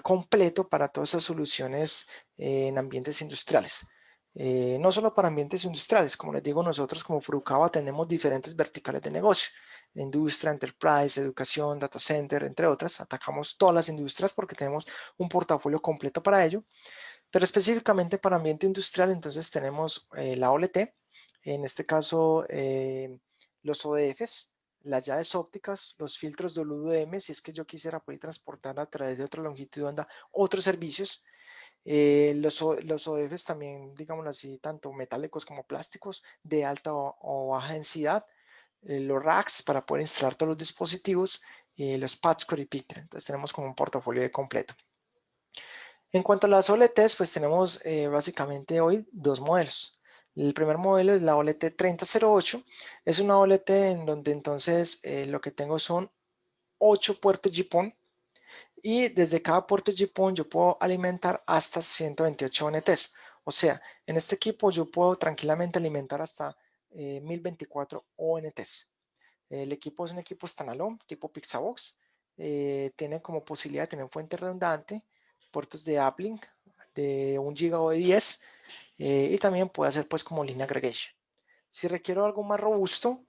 completo para todas esas soluciones en ambientes industriales. No solo para ambientes industriales, como les digo, nosotros como Furukawa tenemos diferentes verticales de negocio. Industria, enterprise, educación, data center, entre otras. Atacamos todas las industrias porque tenemos un portafolio completo para ello. Pero específicamente para ambiente industrial, entonces tenemos la OLT, en este caso los ODFs, las llaves ópticas, los filtros WDM, si es que yo quisiera poder transportar a través de otra longitud de onda otros servicios. Los ODFs también, digámoslo así, tanto metálicos como plásticos, de alta o baja densidad. Los racks para poder instalar todos los dispositivos, los patch core y picker. Entonces tenemos como un portafolio de completo. En cuanto a las OLTs, pues tenemos básicamente hoy dos modelos. El primer modelo es la OLT 3008. Es una OLT en donde entonces lo que tengo son 8 puertos GPON y desde cada puerto GPON yo puedo alimentar hasta 128 ONTs. O sea, en este equipo yo puedo tranquilamente alimentar hasta 1024 ONTs. El equipo es un equipo standalone, tipo Pixabox. Tiene como posibilidad de tener fuente redundante, puertos de uplink de 1 GB o de 10 y también puede hacer pues como línea aggregation. Si requiero algo más robusto,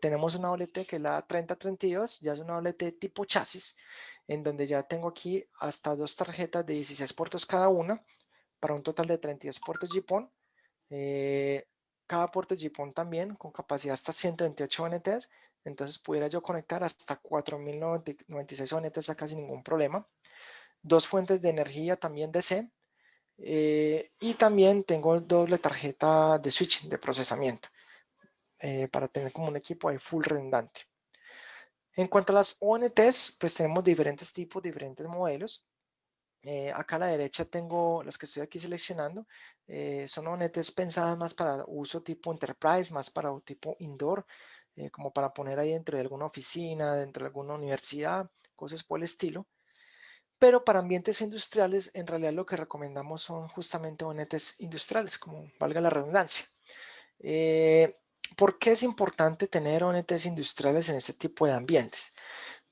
tenemos una OLT que es la 3032, ya es una OLT tipo chasis, en donde ya tengo aquí hasta 2 tarjetas de 16 puertos cada una, para un total de 32 puertos GPON. Cada puerto GPON también con capacidad hasta 128 ONTs, entonces pudiera yo conectar hasta 4096 ONTs acá sin ningún problema. 2 fuentes de energía también DC. Y también tengo doble tarjeta de switch de procesamiento para tener como un equipo ahí full redundante. En cuanto a las ONTs, pues tenemos diferentes tipos, diferentes modelos. Acá a la derecha tengo los que estoy aquí seleccionando. Son ONTs pensadas más para uso tipo enterprise, más para tipo indoor, como para poner ahí dentro de alguna oficina, dentro de alguna universidad, cosas por el estilo. Pero para ambientes industriales, en realidad lo que recomendamos son justamente ONTs industriales, como valga la redundancia. ¿Por qué es importante tener ONTs industriales en este tipo de ambientes?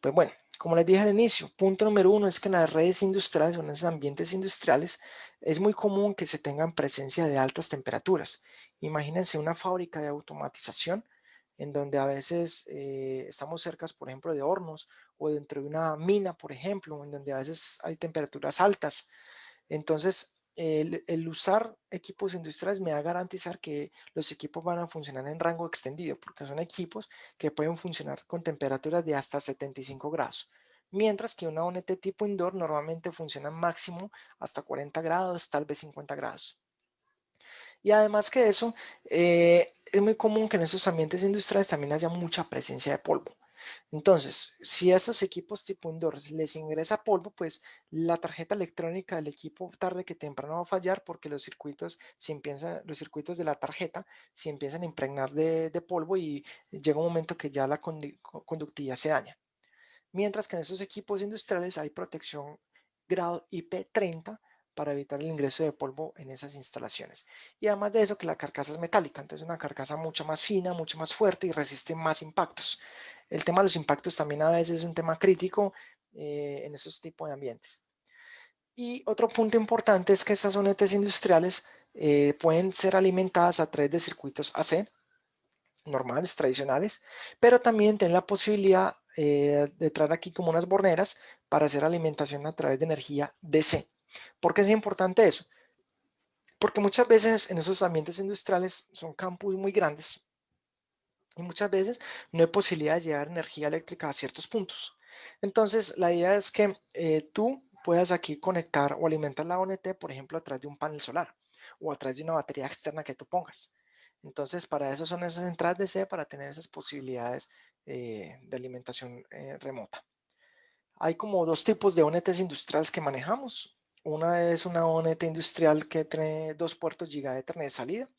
Pues bueno, como les dije al inicio, punto número 1 es que en las redes industriales o en esos ambientes industriales es muy común que se tengan presencia de altas temperaturas. Imagínense una fábrica de automatización en donde a veces estamos cerca, por ejemplo, de hornos o dentro de una mina, por ejemplo, en donde a veces hay temperaturas altas. Entonces, el usar equipos industriales me va a garantizar que los equipos van a funcionar en rango extendido, porque son equipos que pueden funcionar con temperaturas de hasta 75 grados. Mientras que una ONT tipo indoor normalmente funciona máximo hasta 40 grados, tal vez 50 grados. Y además que eso, es muy común que en esos ambientes industriales también haya mucha presencia de polvo. Entonces, si a esos equipos tipo indoor les ingresa polvo, pues la tarjeta electrónica del equipo tarde que temprano va a fallar porque los circuitos, los circuitos de la tarjeta se empiezan a impregnar de polvo y llega un momento que ya la conductividad se daña. Mientras que en esos equipos industriales hay protección grado IP30 para evitar el ingreso de polvo en esas instalaciones. Y además de eso, que la carcasa es metálica, entonces una carcasa mucho más fina, mucho más fuerte y resiste más impactos. El tema de los impactos también a veces es un tema crítico en esos tipos de ambientes. Y otro punto importante es que estas ONTs industriales pueden ser alimentadas a través de circuitos AC, normales, tradicionales, pero también tienen la posibilidad de traer aquí como unas borneras para hacer alimentación a través de energía DC. ¿Por qué es importante eso? Porque muchas veces en esos ambientes industriales son campus muy grandes y muchas veces no hay posibilidad de llevar energía eléctrica a ciertos puntos. Entonces, la idea es que tú puedas aquí conectar o alimentar la ONT, por ejemplo, a través de un panel solar o a través de una batería externa que tú pongas. Entonces, para eso son esas entradas DC, para tener esas posibilidades de alimentación remota. Hay como dos tipos de ONTs industriales que manejamos. Una es una ONT industrial que tiene 2 puertos Giga Ethernet de salida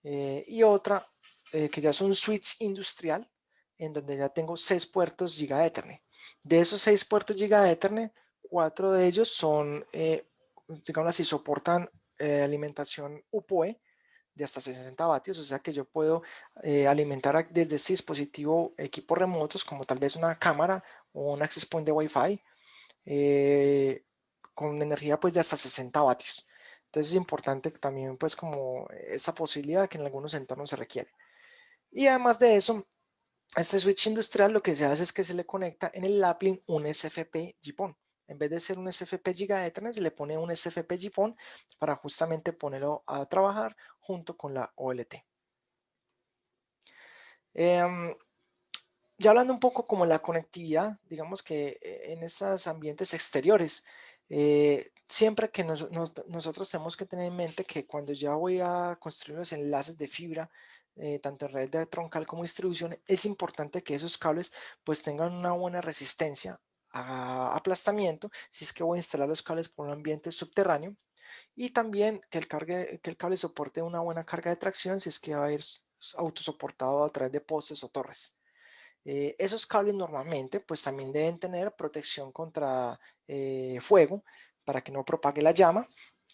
y otra que ya es un switch industrial en donde ya tengo 6 puertos Giga Ethernet. De esos 6 puertos Giga Ethernet, 4 de ellos son, digamos así, soportan alimentación UPoE de hasta 60 vatios, o sea que yo puedo alimentar desde este dispositivo equipos remotos como tal vez una cámara o un access point de Wi-Fi con energía pues de hasta 60 vatios. Entonces es importante también pues como esa posibilidad que en algunos entornos se requiere. Y además de eso, a este switch industrial lo que se hace es que se le conecta en el laplink un SFP GPON. En vez de ser un SFP Giga Ethernet, se le pone un SFP GPON para justamente ponerlo a trabajar junto con la OLT. Ya hablando un poco como la conectividad, digamos que en esos ambientes exteriores, siempre que nosotros tenemos que tener en mente que cuando ya voy a construir los enlaces de fibra, tanto en red de troncal como distribución, es importante que esos cables pues tengan una buena resistencia a aplastamiento, si es que voy a instalar los cables por un ambiente subterráneo, y también que el cable soporte una buena carga de tracción si es que va a ir autosoportado a través de postes o torres. Esos cables normalmente pues también deben tener protección contra fuego para que no propague la llama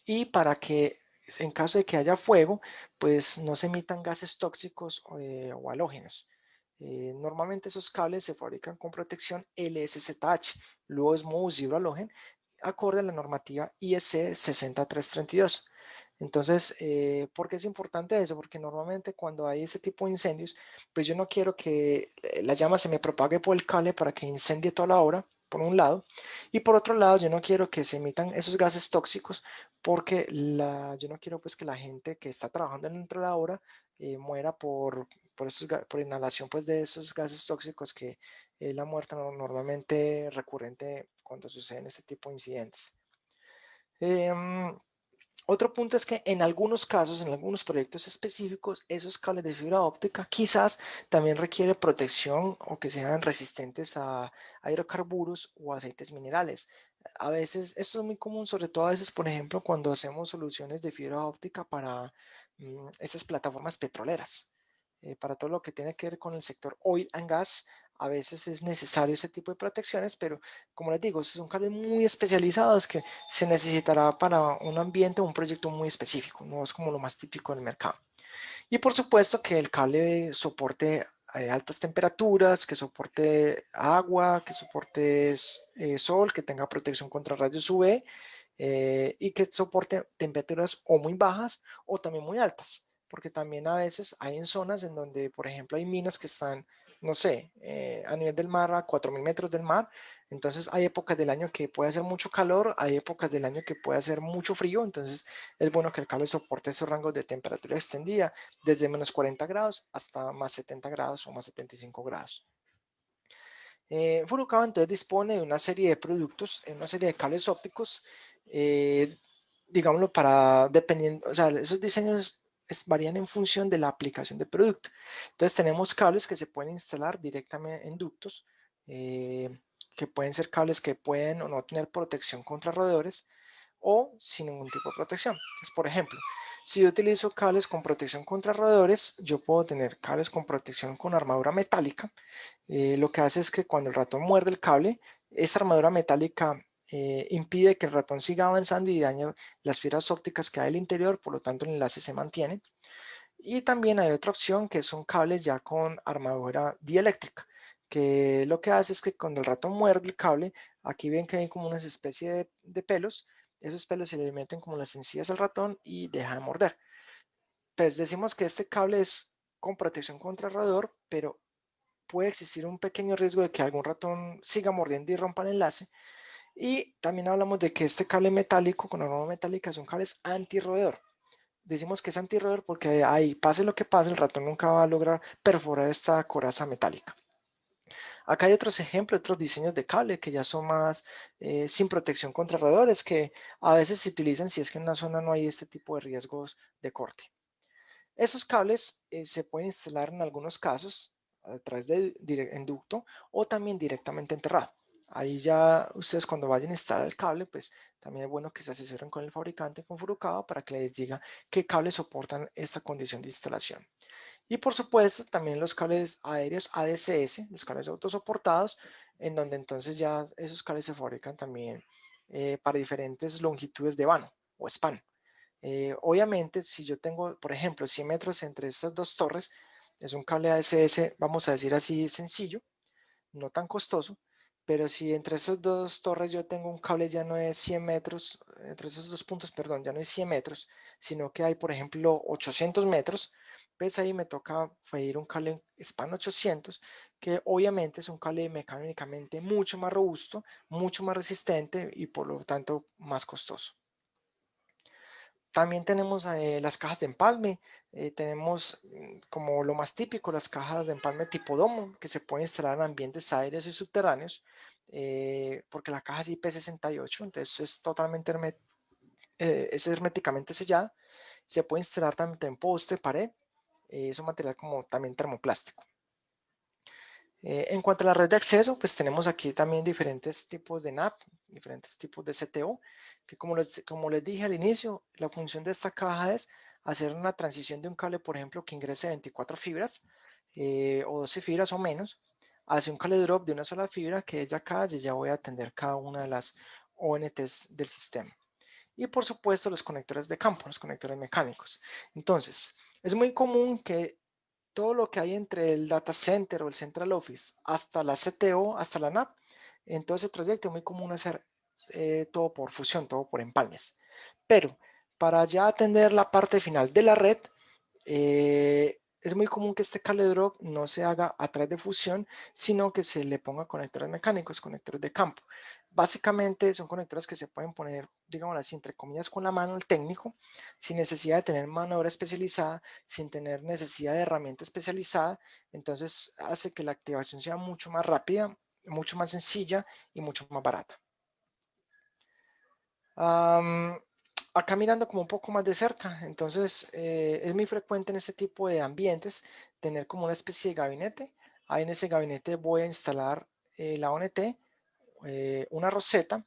y para que en caso de que haya fuego pues no se emitan gases tóxicos o halógenos. Normalmente esos cables se fabrican con protección LSZH, Low Smooth Zero Halogen, acorde a la normativa IEC 60332. Entonces, ¿por qué es importante eso? Porque normalmente cuando hay ese tipo de incendios, pues yo no quiero que la llama se me propague por el cable para que incendie toda la obra, por un lado, y por otro lado, yo no quiero que se emitan esos gases tóxicos porque yo no quiero pues que la gente que está trabajando dentro de la obra muera por inhalación pues de esos gases tóxicos que es la muerte normalmente recurrente cuando suceden este tipo de incidentes. Otro punto es que en algunos casos, en algunos proyectos específicos, esos cables de fibra óptica quizás también requiere protección o que sean resistentes a hidrocarburos o aceites minerales. A veces, esto es muy común, sobre todo a veces, por ejemplo, cuando hacemos soluciones de fibra óptica para esas plataformas petroleras. Para todo lo que tiene que ver con el sector oil and gas, a veces es necesario ese tipo de protecciones, pero como les digo, son cables muy especializados que se necesitará para un ambiente o un proyecto muy específico, no es como lo más típico del mercado. Y por supuesto que el cable soporte altas temperaturas, que soporte agua, que soporte sol, que tenga protección contra rayos UV y que soporte temperaturas o muy bajas o también muy altas, porque también a veces hay en zonas en donde, por ejemplo, hay minas que están, no sé, a nivel del mar, a 4.000 metros del mar, entonces hay épocas del año que puede hacer mucho calor, hay épocas del año que puede hacer mucho frío, entonces es bueno que el cable soporte esos rangos de temperatura extendida, desde menos 40 grados hasta más 70 grados o más 75 grados. Furukawa entonces dispone de una serie de productos, una serie de cables ópticos, digámoslo, dependiendo, o sea, esos diseños varían en función de la aplicación del producto. Entonces tenemos cables que se pueden instalar directamente en ductos, que pueden ser cables que pueden o no tener protección contra roedores o sin ningún tipo de protección. Entonces, por ejemplo, si yo utilizo cables con protección contra roedores, yo puedo tener cables con protección con armadura metálica. Lo que hace es que cuando el ratón muerde el cable, esa armadura metálica impide que el ratón siga avanzando y dañe las fibras ópticas que hay al interior, por lo tanto el enlace se mantiene. Y también hay otra opción que son cables ya con armadura dieléctrica, que lo que hace es que cuando el ratón muerde el cable, aquí ven que hay como una especie de pelos, esos pelos se le meten como las encías al ratón y deja de morder. Entonces decimos que este cable es con protección contra roedor, pero puede existir un pequeño riesgo de que algún ratón siga mordiendo y rompa el enlace. Y también hablamos de que este cable metálico con armadura metálica son cables anti-roedor. Decimos que es anti-roedor porque ahí, pase lo que pase, el ratón nunca va a lograr perforar esta coraza metálica. Acá hay otros ejemplos, otros diseños de cable que ya son más sin protección contra roedores, que a veces se utilizan si es que en una zona no hay este tipo de riesgos de corte. Esos cables se pueden instalar en algunos casos a través de inducto o también directamente enterrado. Ahí ya ustedes cuando vayan a instalar el cable, pues también es bueno que se asesoren con el fabricante, con Furukawa, para que les diga qué cables soportan esta condición de instalación. Y por supuesto también los cables aéreos ADCS, los cables autosoportados, en donde entonces ya esos cables se fabrican también para diferentes longitudes de vano o span. Obviamente, si yo tengo, por ejemplo, 100 metros entre estas dos torres, es un cable ADSS, vamos a decir así, sencillo, no tan costoso, pero si entre esas dos torres yo tengo un cable ya no es 100 metros, entre esos dos puntos, perdón, ya no es 100 metros, sino que hay, por ejemplo, 800 metros, pues ahí me toca pedir un cable SPAN 800, que obviamente es un cable mecánicamente mucho más robusto, mucho más resistente y por lo tanto más costoso. También tenemos las cajas de empalme, tenemos como lo más típico las cajas de empalme tipo domo que se pueden instalar en ambientes aéreos y subterráneos, porque la caja es IP68, entonces es totalmente es herméticamente sellada. Se puede instalar tanto en poste, pared, es un material como también termoplástico. En cuanto a la red de acceso, pues tenemos aquí también diferentes tipos de NAP, diferentes tipos de CTO, que como les dije al inicio, la función de esta caja es hacer una transición de un cable, por ejemplo, que ingrese 24 fibras o 12 fibras o menos, hacia un cable drop de una sola fibra, que es de acá, y ya voy a atender cada una de las ONTs del sistema. Y por supuesto los conectores de campo, los conectores mecánicos. Entonces, es muy común que todo lo que hay entre el data center o el central office hasta la CTO, hasta la NAP, en todo ese trayecto es muy común hacer todo por fusión, todo por empalmes. Pero para ya atender la parte final de la red, es muy común que este cable drop no se haga a través de fusión, sino que se le ponga conectores mecánicos, conectores de campo. Básicamente son conectores que se pueden poner, digamos así, entre comillas, con la mano el técnico, sin necesidad de tener mano de obra especializada, sin tener necesidad de herramienta especializada. Entonces hace que la activación sea mucho más rápida, mucho más sencilla y mucho más barata. Acá mirando como un poco más de cerca, entonces es muy frecuente en este tipo de ambientes tener como una especie de gabinete. Ahí en ese gabinete voy a instalar la ONT, una roseta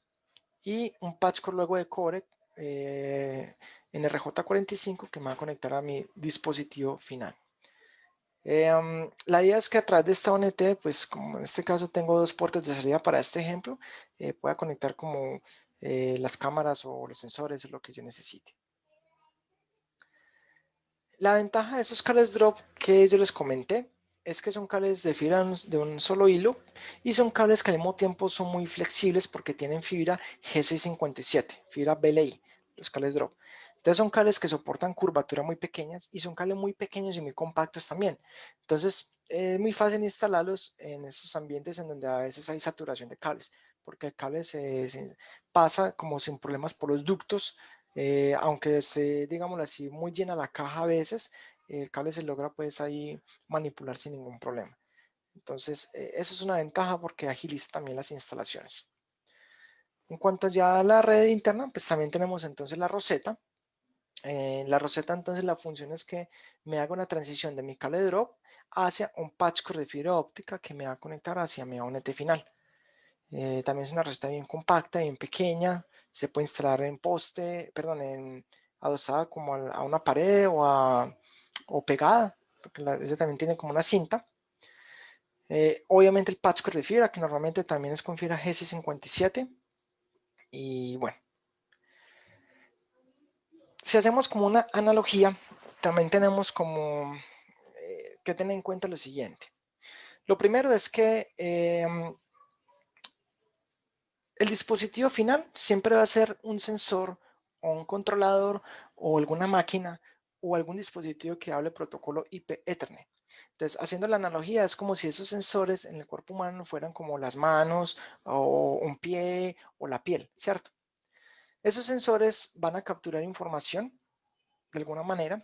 y un patch cord luego de cobre en RJ45 que me va a conectar a mi dispositivo final. La idea es que a través de esta ONT, pues como en este caso tengo dos puertas de salida para este ejemplo, pueda conectar como las cámaras o los sensores o lo que yo necesite. La ventaja de esos cables drop que yo les comenté es que son cables de fibra de un solo hilo y son cables que al mismo tiempo son muy flexibles porque tienen fibra G657, fibra BLI, los cables drop. Entonces son cables que soportan curvaturas muy pequeñas y son cables muy pequeños y muy compactos también. Entonces es muy fácil instalarlos en esos ambientes en donde a veces hay saturación de cables, porque el cable se pasa como sin problemas por los ductos, aunque esté, digámoslo así, muy llena la caja a veces, el cable se logra pues ahí manipular sin ningún problema. Entonces eso es una ventaja porque agiliza también las instalaciones. En cuanto ya a la red interna, pues también tenemos entonces la roseta. La roseta, entonces, la función es que me haga una transición de mi cable de drop hacia un patchcore de fibra óptica que me va a conectar hacia mi abonete final. También es una roseta bien compacta, bien pequeña. Se puede instalar en poste, perdón, adosada como a una pared o pegada, porque ella también tiene como una cinta. Obviamente el patchcore de fibra, que normalmente también es con fibra GC57. Y bueno, si hacemos como una analogía, también tenemos como que tener en cuenta lo siguiente. Lo primero es que el dispositivo final siempre va a ser un sensor o un controlador o alguna máquina o algún dispositivo que hable protocolo IP Ethernet. Entonces, haciendo la analogía, es como si esos sensores en el cuerpo humano fueran como las manos o un pie o la piel, ¿cierto? Esos sensores van a capturar información de alguna manera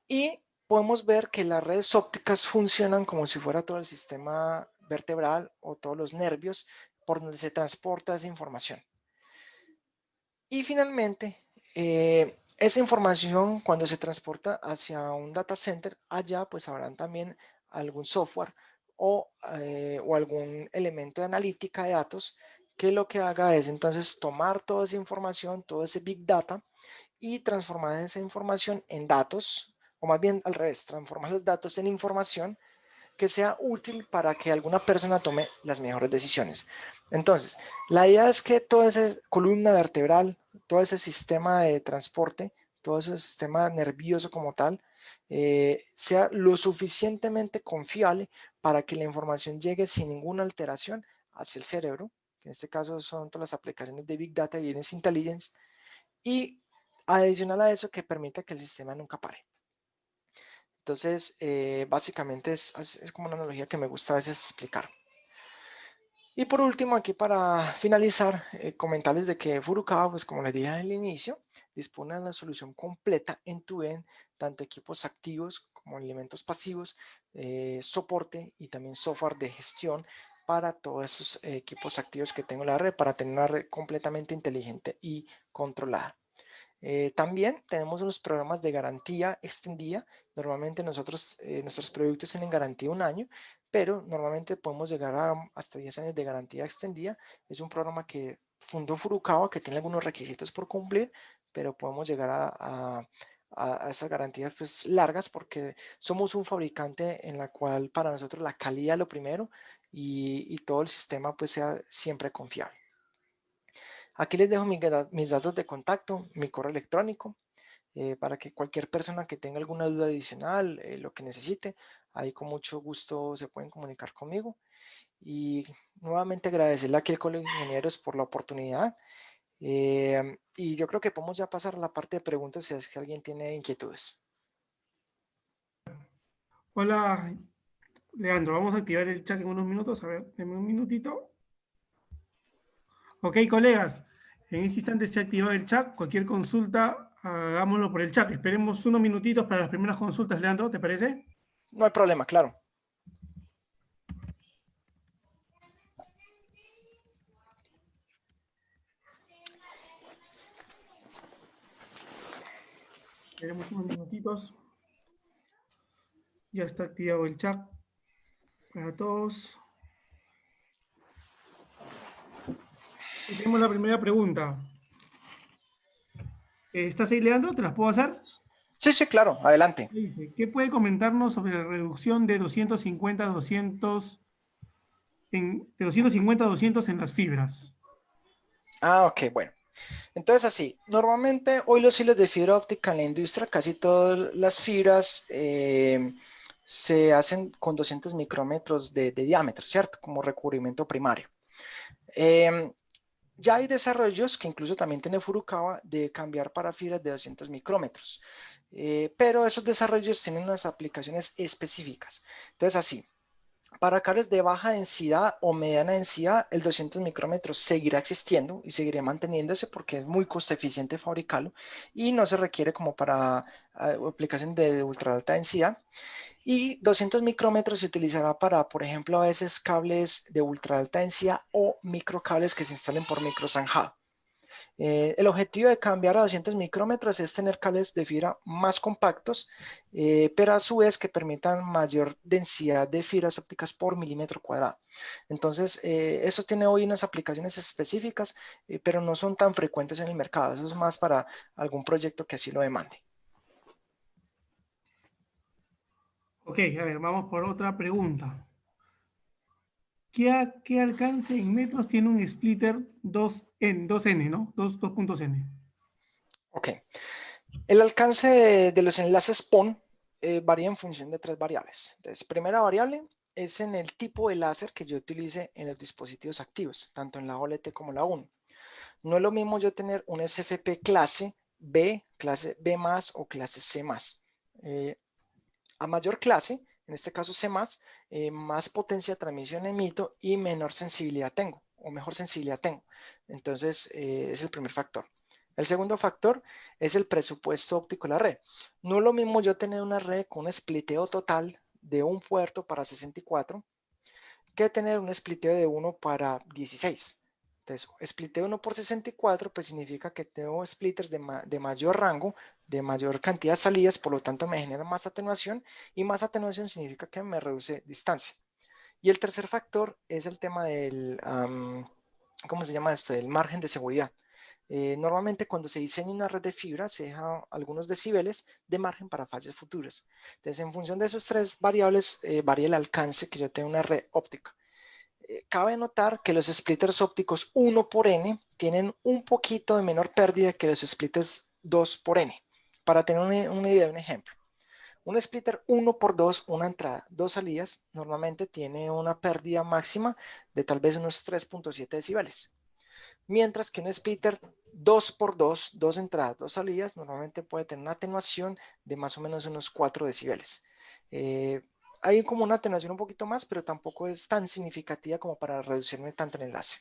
y podemos ver que las redes ópticas funcionan como si fuera todo el sistema vertebral o todos los nervios por donde se transporta esa información. Y finalmente, esa información cuando se transporta hacia un data center, allá pues habrán también algún software o algún elemento de analítica de datos que lo que haga es entonces tomar toda esa información, todo ese big data y transformar esa información en datos, o más bien al revés, transformar los datos en información que sea útil para que alguna persona tome las mejores decisiones. Entonces, la idea es que toda esa columna vertebral, todo ese sistema de transporte, todo ese sistema nervioso como tal, sea lo suficientemente confiable para que la información llegue sin ninguna alteración hacia el cerebro, que en este caso son todas las aplicaciones de Big Data y Business Intelligence, y adicional a eso que permita que el sistema nunca pare. Entonces, básicamente es como una analogía que me gusta a veces explicar. Y por último, aquí para finalizar, comentarles de que Furukawa, pues como les dije al inicio, dispone de una solución completa end-to-end, tanto equipos activos como elementos pasivos, soporte y también software de gestión para todos esos equipos activos que tengo en la red, para tener una red completamente inteligente y controlada. También tenemos unos programas de garantía extendida. Normalmente nuestros productos tienen garantía un año, pero normalmente podemos llegar a hasta 10 años de garantía extendida. Es un programa que fundó Furukawa, que tiene algunos requisitos por cumplir, pero podemos llegar a esas garantías pues, largas porque somos un fabricante en la cual para nosotros la calidad es lo primero y todo el sistema pues sea siempre confiable. Aquí les dejo mis datos de contacto, mi correo electrónico, para que cualquier persona que tenga alguna duda adicional, lo que necesite, ahí con mucho gusto se pueden comunicar conmigo. Y nuevamente agradecerle aquí al Colegio de Ingenieros por la oportunidad. Y yo creo que podemos ya pasar a la parte de preguntas si es que alguien tiene inquietudes. Hola, Leandro, vamos a activar el chat en unos minutos. A ver, denme un minutito. Ok, colegas, en este instante se ha activado el chat. Cualquier consulta, hagámoslo por el chat. Esperemos unos minutitos para las primeras consultas, Leandro, ¿te parece? No hay problema, claro. Esperemos unos minutitos. Ya está activado el chat para todos. Y tenemos la primera pregunta. ¿Estás ahí, Leandro? ¿Te las puedo hacer? Sí, sí, claro, adelante. ¿Qué puede comentarnos sobre la reducción de 250 a 200 de 250 a 200 en las fibras? Ah, ok, bueno. Entonces así, normalmente hoy los hilos de fibra óptica en la industria, casi todas las fibras se hacen con 200 micrómetros de diámetro, ¿cierto? Como recubrimiento primario. Ya hay desarrollos que incluso también tiene Furukawa de cambiar para fibras de 200 micrómetros, pero esos desarrollos tienen unas aplicaciones específicas. Entonces así, para cables de baja densidad o mediana densidad, el 200 micrómetros seguirá existiendo y seguirá manteniéndose porque es muy coste eficiente fabricarlo y no se requiere como para aplicación de ultra alta densidad. Y 200 micrómetros se utilizará para, por ejemplo, a veces cables de ultra alta densidad o microcables que se instalen por microzanjado. El objetivo de cambiar a 200 micrómetros es tener cables de fibra más compactos, pero a su vez que permitan mayor densidad de fibras ópticas por milímetro cuadrado. Entonces, eso tiene hoy unas aplicaciones específicas, pero no son tan frecuentes en el mercado. Eso es más para algún proyecto que así lo demande. Ok, a ver, vamos por otra pregunta. ¿Qué alcance en metros tiene un splitter 2N, ¿no? 2.N. Ok. El alcance de los enlaces PON varía en función de 3 variables. Entonces, primera variable es en el tipo de láser que yo utilice en los dispositivos activos, tanto en la OLED como la 1. No es lo mismo yo tener un SFP clase B más o clase C más. A mayor clase, en este caso C más potencia de transmisión emito y menor sensibilidad tengo, o mejor sensibilidad tengo. Entonces, es el primer factor. El segundo factor es el presupuesto óptico de la red. No es lo mismo yo tener una red con un spliteo total de un puerto para 64 que tener un spliteo de 1 para 16. Entonces, spliteo 1 por 64, pues significa que tengo splitters de mayor rango, de mayor cantidad de salidas, por lo tanto me genera más atenuación, y más atenuación significa que me reduce distancia. Y el tercer factor es el tema del, ¿cómo se llama esto? El margen de seguridad. Normalmente cuando se diseña una red de fibra se deja algunos decibeles de margen para fallas futuras. Entonces, en función de esos 3 variables, varía el alcance que yo tengo en una red óptica. Cabe notar que los splitters ópticos 1 por N tienen un poquito de menor pérdida que los splitters 2 por N. Para tener una idea, un ejemplo. Un splitter 1 por 2, una entrada, 2 salidas, normalmente tiene una pérdida máxima de tal vez unos 3.7 decibeles. Mientras que un splitter 2 por 2, 2 entradas, 2 salidas, normalmente puede tener una atenuación de más o menos unos 4 decibeles. Hay como una atenuación un poquito más, pero tampoco es tan significativa como para reducirme tanto el enlace.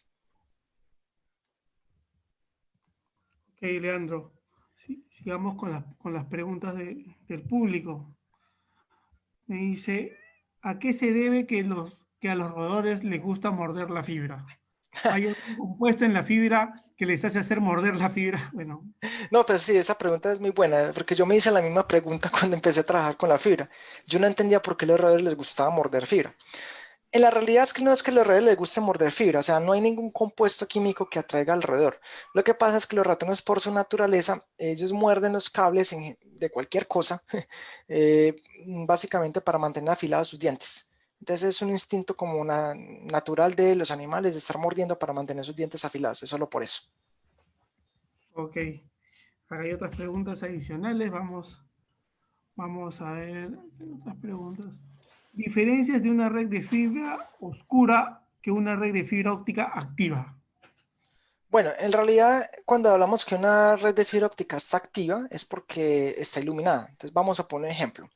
Ok, Leandro. Sí, sigamos con las preguntas del público. Me dice, ¿a qué se debe que a los roedores les gusta morder la fibra? ¿Hay algún compuesto en la fibra que les hace hacer morder la fibra? Bueno, No, pues sí, esa pregunta es muy buena, porque yo me hice la misma pregunta cuando empecé a trabajar con la fibra. Yo no entendía por qué a los roedores les gustaba morder fibra. En la realidad es que no es que a los roedores les guste morder fibra, o sea, no hay ningún compuesto químico que atraiga al roedor. Lo que pasa es que los ratones, por su naturaleza, ellos muerden los cables de cualquier cosa, eh, básicamente para mantener afilados sus dientes. Entonces es un instinto como una, natural de los animales de estar mordiendo para mantener sus dientes afilados, es solo por eso. ok. Hay otras preguntas adicionales. Vamos a ver otras preguntas. Diferencias de una red de fibra oscura que una red de fibra óptica activa. Bueno, en realidad cuando hablamos que una red de fibra óptica está activa es porque está iluminada. Entonces vamos a poner un ejemplo.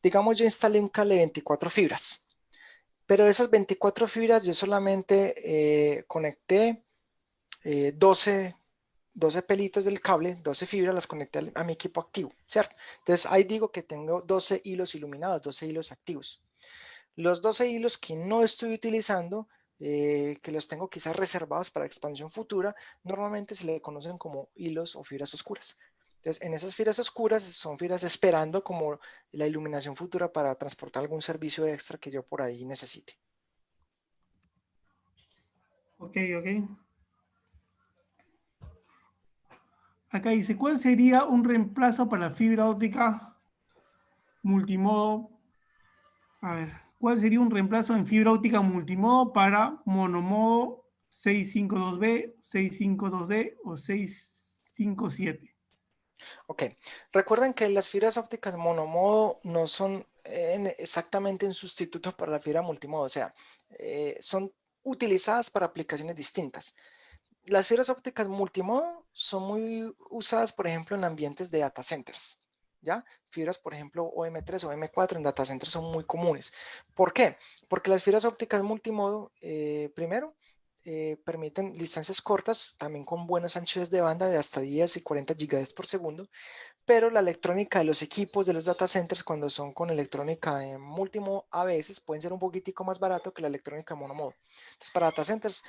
Digamos yo instalé un cable de 24 fibras, pero de esas 24 fibras yo solamente conecté 12 pelitos del cable, 12 fibras las conecté a mi equipo activo, ¿cierto? Entonces ahí digo que tengo 12 hilos iluminados, 12 hilos activos. Los 12 hilos que no estoy utilizando, que los tengo quizás reservados para expansión futura, normalmente se le conocen como hilos o fibras oscuras. Entonces, en esas fibras oscuras son fibras esperando como la iluminación futura para transportar algún servicio extra que yo por ahí necesite. Ok, ok. Acá dice, ¿cuál sería un reemplazo para la fibra óptica multimodo? A ver, ¿cuál sería un reemplazo en fibra óptica multimodo para monomodo 652B, 652D o 657? Ok, recuerden que las fibras ópticas monomodo no son exactamente un sustituto para la fibra multimodo, o sea, son utilizadas para aplicaciones distintas. Las fibras ópticas multimodo son muy usadas, por ejemplo, en ambientes de data centers, ¿ya? Fibras, por ejemplo, OM3 o M4 en data centers son muy comunes. ¿Por qué? Porque las fibras ópticas multimodo, primero, permiten distancias cortas, también con buenos anchos de banda de hasta 10 y 40 GHz por segundo, pero la electrónica de los equipos de los data centers, cuando son con electrónica multimodo, a veces pueden ser un poquitico más barato que la electrónica monomodo. Entonces, para data centers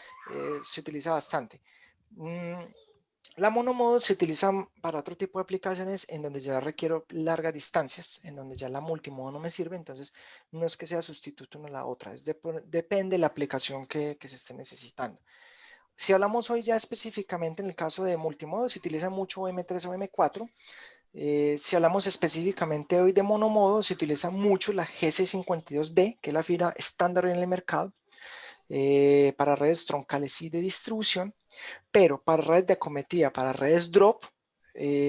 se utiliza bastante. La monomodo se utiliza para otro tipo de aplicaciones en donde ya requiero largas distancias, en donde ya la multimodo no me sirve, entonces no es que sea sustituto una a la otra, depende de la aplicación que se esté necesitando. Si hablamos hoy ya específicamente en el caso de multimodo, se utiliza mucho M3 o M4. Si hablamos específicamente hoy de monomodo, se utiliza mucho la GC52D, que es la fibra estándar en el mercado, para redes troncales y de distribución, pero para redes de acometida, para redes drop,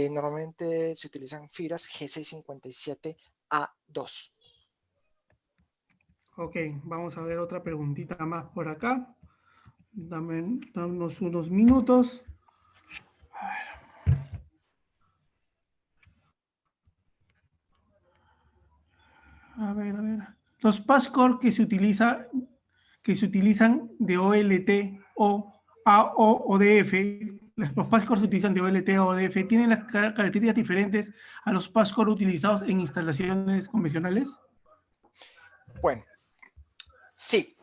normalmente se utilizan fibras GC57A2. Ok, vamos a ver otra preguntita más por acá. Danos unos minutos. A ver, a ver. Los passcode que se utilizan de OLT o AO o DF, los passcode se utilizan de OLT o DF, ¿tienen las características diferentes a los passcode utilizados en instalaciones convencionales? Bueno, sí.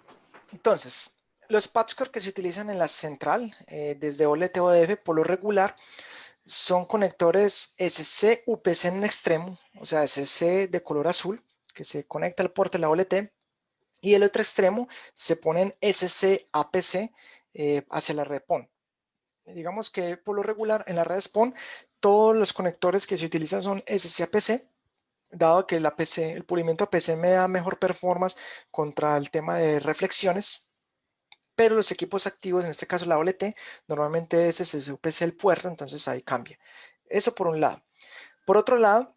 Entonces, los patchcore que se utilizan en la central, desde OLT o DF, por lo regular, son conectores SC-UPC en un extremo, o sea, SC de color azul, que se conecta al puerto de la OLT, y el otro extremo se ponen SC-APC hacia la red PON. Digamos que por lo regular en la red PON, todos los conectores que se utilizan son SC-APC, dado que la PC, el pulimento APC me da mejor performance contra el tema de reflexiones, pero los equipos activos, en este caso la OLT, normalmente es SC-UPC el puerto, entonces ahí cambia. Eso por un lado. Por otro lado,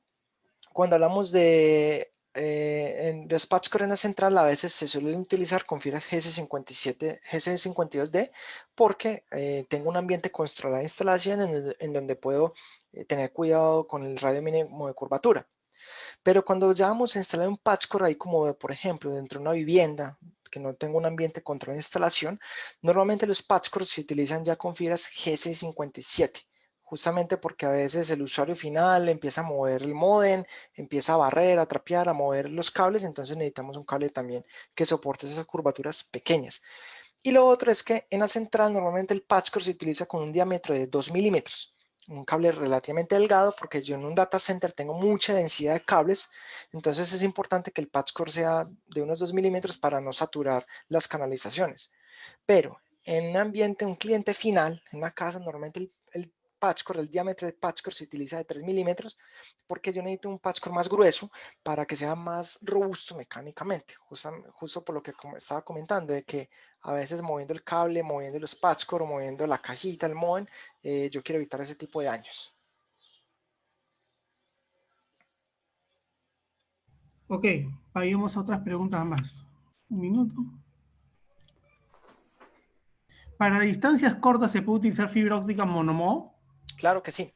cuando hablamos de dispatch cadena central, a veces se suelen utilizar con fibras GC57, GC52D, porque tengo un ambiente controlado de instalación en donde puedo tener cuidado con el radio mínimo de curvatura. Pero cuando ya vamos a instalar un patchcore ahí como por ejemplo dentro de una vivienda que no tengo un ambiente control de instalación, normalmente los patchcores se utilizan ya con fibras GC57, justamente porque a veces el usuario final empieza a mover el módem, empieza a barrer, a trapear, a mover los cables, entonces necesitamos un cable también que soporte esas curvaturas pequeñas. Y lo otro es que en la central normalmente el patchcore se utiliza con un diámetro de 2 milímetros, un cable relativamente delgado porque yo en un data center tengo mucha densidad de cables, entonces es importante que el patchcore sea de unos 2 milímetros para no saturar las canalizaciones. Pero en un ambiente, un cliente final, en una casa, normalmente el patchcore, el diámetro del patchcore se utiliza de 3 milímetros porque yo necesito un patchcore más grueso para que sea más robusto mecánicamente, justo por lo que estaba comentando, de que a veces moviendo el cable, moviendo los patchcore, moviendo la cajita, el modem, yo quiero evitar ese tipo de daños. Ok, vayamos a otras preguntas más. Un minuto. Para distancias cortas se puede utilizar fibra óptica monomodo. Claro que sí.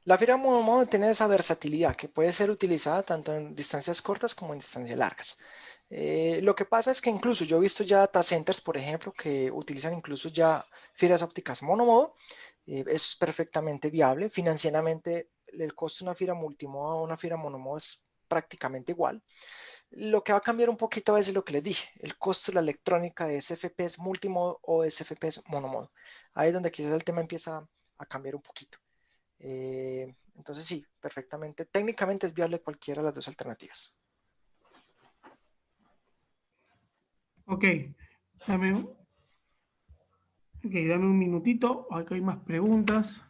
La fibra monomodo tiene esa versatilidad que puede ser utilizada tanto en distancias cortas como en distancias largas. Lo que pasa es que incluso yo he visto ya data centers, por ejemplo, que utilizan incluso ya fibras ópticas monomodo. Es perfectamente viable. Financieramente, el costo de una fibra multimodo a una fibra monomodo es prácticamente igual. Lo que va a cambiar un poquito a veces es lo que les dije, el costo de la electrónica de SFPs multimodo o SFPs monomodo. Ahí es donde quizás el tema empieza a cambiar un poquito. Entonces sí, perfectamente, técnicamente es viable cualquiera de las dos alternativas. Ok, dame un minutito, acá hay más preguntas.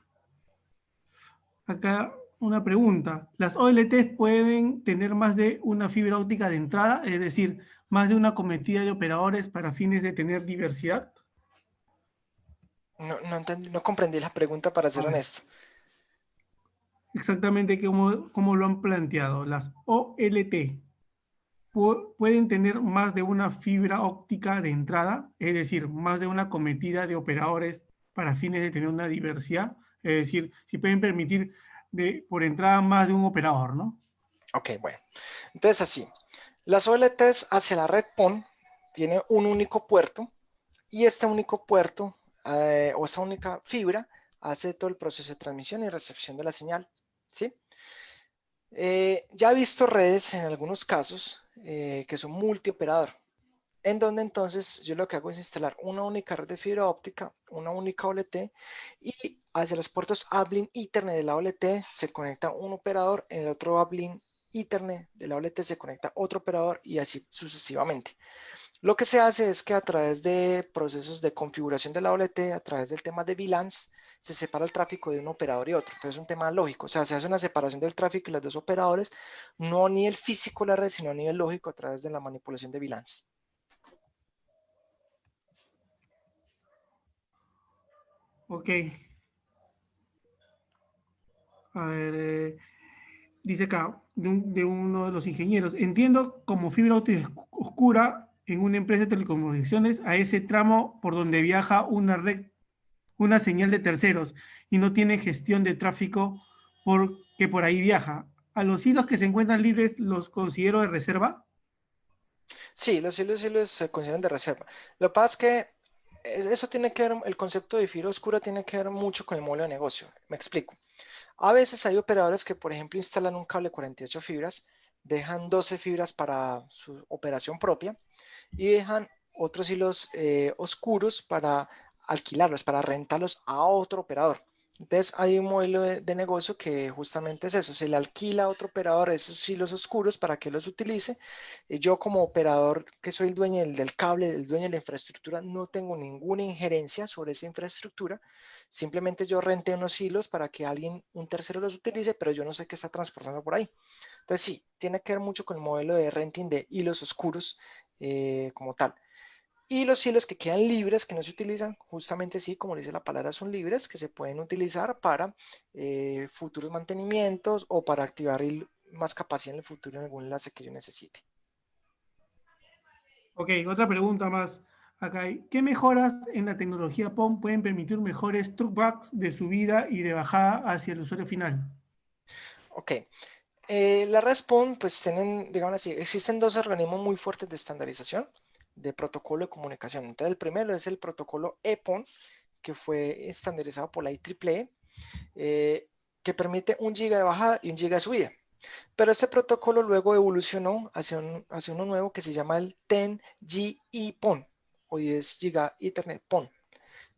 Acá una pregunta. ¿Las OLTs pueden tener más de una fibra óptica de entrada? Es decir, más de una cometida de operadores para fines de tener diversidad. No comprendí la pregunta, para A ser ver, honesto. exactamente cómo lo han planteado. Las OLT pueden tener más de una fibra óptica de entrada, es decir, más de una cometida de operadores para fines de tener una diversidad. Es decir, si pueden permitir por entrada más de un operador, ¿no? Ok, bueno. Entonces así, las OLTs hacia la red PON tiene un único puerto y este único puerto o esta única fibra hace todo el proceso de transmisión y recepción de la señal, ¿sí? Ya he visto redes en algunos casos que son multioperador. en donde entonces yo lo que hago es instalar una única red de fibra óptica, una única OLT, y hacia los puertos uplink Ethernet de la OLT se conecta un operador, en el otro uplink Ethernet de la OLT se conecta otro operador y así sucesivamente. Lo que se hace es que a través de procesos de configuración de la OLT, a través del tema de VLANs, se separa el tráfico de un operador y otro. Entonces es un tema lógico, o sea, se hace una separación del tráfico de los dos operadores, no a nivel físico de la red, sino a nivel lógico a través de la manipulación de VLANs. Ok. A ver, dice acá, de uno de los ingenieros, entiendo como fibra óptica oscura en una empresa de telecomunicaciones a ese tramo por donde viaja una red, una señal de terceros y no tiene gestión de tráfico porque por ahí viaja. ¿A los hilos que se encuentran libres los considero de reserva? Sí, los hilos se consideran de reserva. Lo que pasa es que eso tiene que ver, el concepto de fibra oscura tiene que ver mucho con el modelo de negocio. Me explico. A veces hay operadores que, por ejemplo, instalan un cable 48 fibras, dejan 12 fibras para su operación propia y dejan otros hilos oscuros para alquilarlos, para rentarlos a otro operador. Entonces hay un modelo de negocio que justamente es eso, se le alquila a otro operador esos hilos oscuros para que los utilice. Yo como operador que soy el dueño del cable, el dueño de la infraestructura, no tengo ninguna injerencia sobre esa infraestructura, simplemente yo renté unos hilos para que alguien, un tercero los utilice, pero yo no sé qué está transportando por ahí. Entonces sí, tiene que ver mucho con el modelo de renting de hilos oscuros como tal. Y los hilos que quedan libres, que no se utilizan, justamente sí, como dice la palabra, son libres, que se pueden utilizar para futuros mantenimientos o para activar más capacidad en el futuro en algún enlace que yo necesite. Ok, otra pregunta más. Acá hay, ¿qué mejoras en la tecnología PON pueden permitir mejores TrueBacks de subida y de bajada hacia el usuario final? Ok, la Respond, pues tienen, digamos así, existen dos organismos muy fuertes de estandarización de protocolo de comunicación. Entonces, el primero es el protocolo EPON, que fue estandarizado por la IEEE, que permite 1 GB de bajada y 1 GB de subida. Pero este protocolo luego evolucionó hacia uno nuevo que se llama el 10GE PON o 10 GB Ethernet PON,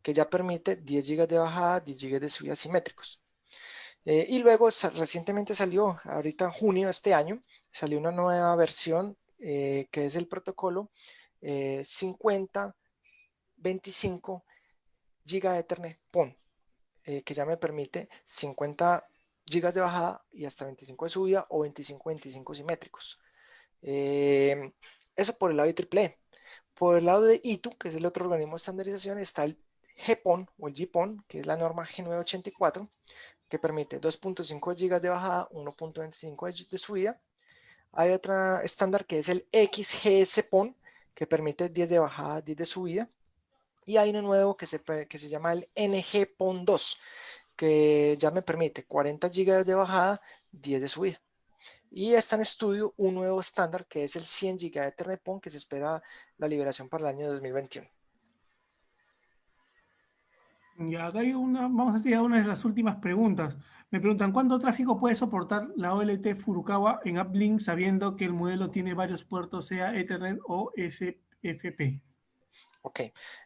que ya permite 10 GB de bajada, 10 GB de subida simétricos. Y luego recientemente salió, ahorita en junio de este año, salió una nueva versión que es el protocolo 5025 GB Ethernet PON, que ya me permite 50 GB de bajada y hasta 25 de subida o 25 simétricos. Eso por el lado de IEEE. Por el lado de ITU, que es el otro organismo de estandarización, está el GPON o el GPON, que es la norma G984, que permite 2.5 GB de bajada, 1.25 de subida. Hay otro estándar que es el XGS PON, que permite 10 de bajada, 10 de subida. Y hay uno nuevo que se llama el NG PON 2, que ya me permite 40 GB de bajada, 10 de subida. Y está en estudio un nuevo estándar que es el 100 GB de Ethernet PON, que se espera la liberación para el año 2021. Y acá hay una, vamos a hacer una de las últimas preguntas. Me preguntan, ¿cuánto tráfico puede soportar la OLT Furukawa en uplink sabiendo que el modelo tiene varios puertos, sea Ethernet o SFP? Ok,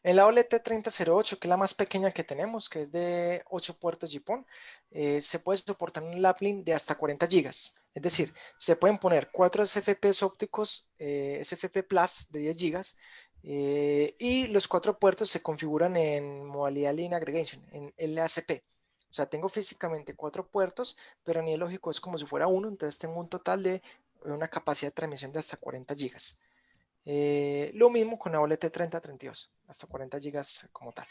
en la OLT 3008, que es la más pequeña que tenemos, que es de 8 puertos GPON, se puede soportar un uplink de hasta 40 GB. Es decir, se pueden poner 4 SFPs ópticos, SFP Plus de 10 GB, y los 4 puertos se configuran en modalidad Line Aggregation, en LACP. O sea, tengo físicamente 4 puertos, pero a nivel lógico es como si fuera uno, entonces tengo un total de una capacidad de transmisión de hasta 40 GB. Lo mismo con la OLT 3032, hasta 40 GB como tal.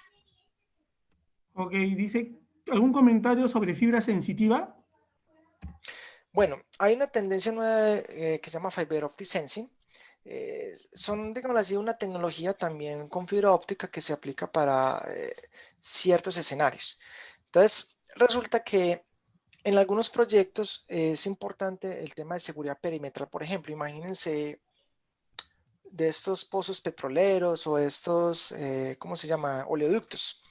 Ok, dice, ¿algún comentario sobre fibra sensitiva? Bueno, hay una tendencia nueva que se llama Fiber Optic Sensing. Son, digamos así, una tecnología también con fibra óptica que se aplica para ciertos escenarios. Entonces, resulta que en algunos proyectos es importante el tema de seguridad perimetral. Por ejemplo, imagínense de estos pozos petroleros o estos, ¿cómo se llama? Oleoductos,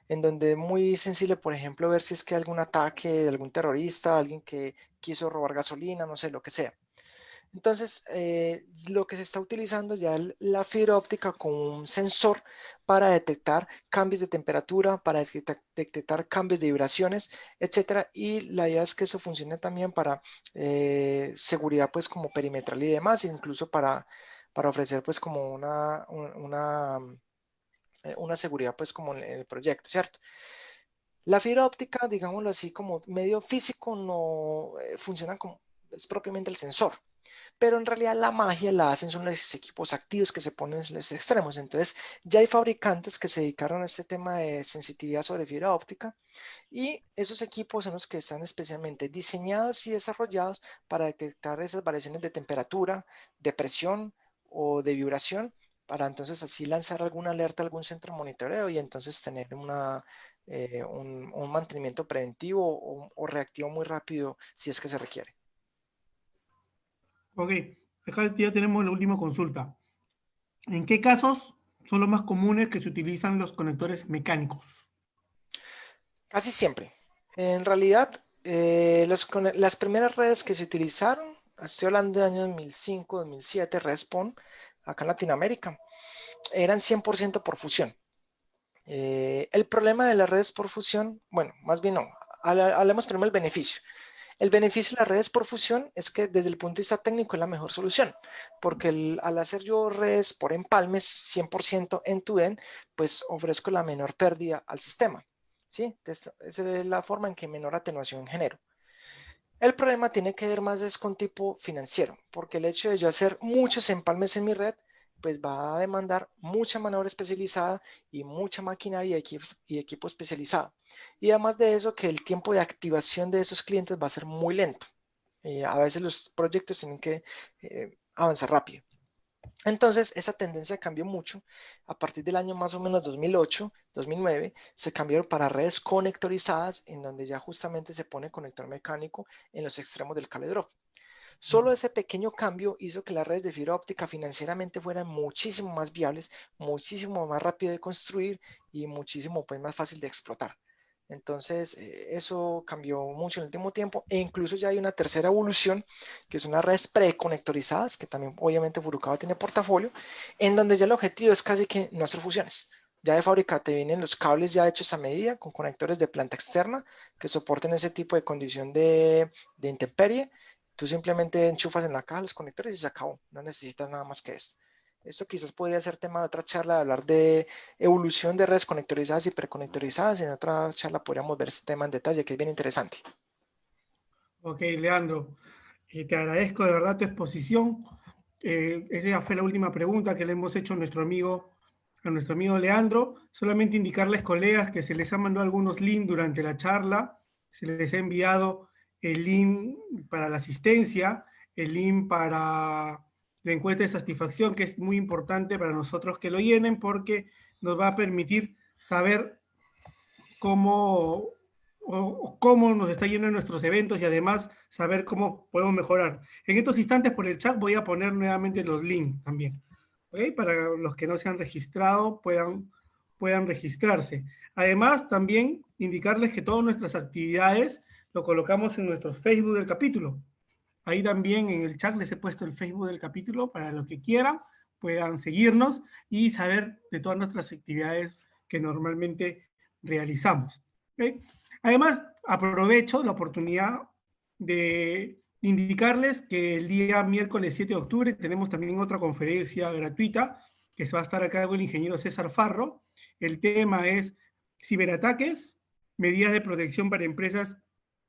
en donde es muy sensible, por ejemplo, ver si es que hay algún ataque de algún terrorista, alguien que quiso robar gasolina, no sé, lo que sea. Entonces, lo que se está utilizando ya es la fibra óptica con un sensor para detectar cambios de temperatura, para detectar cambios de vibraciones, etcétera. Y la idea es que eso funcione también para seguridad, pues como perimetral y demás, incluso para ofrecer pues como una seguridad pues como en el proyecto, ¿cierto? La fibra óptica, digámoslo así, como medio físico, no funciona como es propiamente el sensor, pero en realidad la magia la hacen son los equipos activos que se ponen en los extremos. Entonces, ya hay fabricantes que se dedicaron a este tema de sensitividad sobre fibra óptica y esos equipos son los que están especialmente diseñados y desarrollados para detectar esas variaciones de temperatura, de presión o de vibración, para entonces así lanzar alguna alerta a algún centro de monitoreo y entonces tener un mantenimiento preventivo o reactivo muy rápido si es que se requiere. Ok, acá ya tenemos la última consulta. ¿En qué casos son los más comunes que se utilizan los conectores mecánicos? Casi siempre. En realidad, las primeras redes que se utilizaron, estoy hablando de años 2005, 2007, Respon, acá en Latinoamérica, eran 100% por fusión. El problema de las redes por fusión, bueno, más bien no, hablemos primero del beneficio. El beneficio de las redes por fusión es que desde el punto de vista técnico es la mejor solución, porque al hacer yo redes por empalmes 100% end-to-end, pues ofrezco la menor pérdida al sistema. ¿Sí? Entonces, esa es la forma en que menor atenuación genero. El problema tiene que ver más es con tipo financiero, porque el hecho de yo hacer muchos empalmes en mi red, pues va a demandar mucha mano de obra especializada y mucha maquinaria y equipo especializado. Y además de eso, que el tiempo de activación de esos clientes va a ser muy lento. A veces los proyectos tienen que avanzar rápido. Entonces, esa tendencia cambió mucho. A partir del año más o menos 2008, 2009, se cambiaron para redes conectorizadas, en donde ya justamente se pone conector mecánico en los extremos del cable drop. Solo ese pequeño cambio hizo que las redes de fibra óptica financieramente fueran muchísimo más viables, muchísimo más rápido de construir y muchísimo pues, más fácil de explotar. Entonces, eso cambió mucho en el último tiempo e incluso ya hay una tercera evolución, que son las redes preconectorizadas, que también obviamente Furukawa tiene portafolio, en donde ya el objetivo es casi que no hacer fusiones. Ya de fábrica te vienen los cables ya hechos a medida, con conectores de planta externa, que soporten ese tipo de condición de intemperie. Tú simplemente enchufas en la caja los conectores y se acabó. No necesitas nada más que esto. Esto quizás podría ser tema de otra charla, de hablar de evolución de redes conectorizadas y preconectorizadas. En otra charla podríamos ver este tema en detalle, que es bien interesante. Ok, Leandro, te agradezco de verdad tu exposición. Esa fue la última pregunta que le hemos hecho a nuestro amigo Leandro. Solamente indicarles, colegas, que se les ha mandado algunos links durante la charla. Se les ha enviado el link para la asistencia, el link para la encuesta de satisfacción, que es muy importante para nosotros que lo llenen porque nos va a permitir saber cómo, cómo nos está yendo en nuestros eventos y además saber cómo podemos mejorar. En estos instantes por el chat voy a poner nuevamente los links también, ¿ok? Para los que no se han registrado puedan registrarse. Además, también indicarles que todas nuestras actividades lo colocamos en nuestro Facebook del capítulo. Ahí también en el chat les he puesto el Facebook del capítulo para los que quieran, puedan seguirnos y saber de todas nuestras actividades que normalmente realizamos. ¿Okay? Además, aprovecho la oportunidad de indicarles que el día miércoles 7 de octubre tenemos también otra conferencia gratuita que se va a estar a cargo del ingeniero César Farro. El tema es ciberataques, medidas de protección para empresas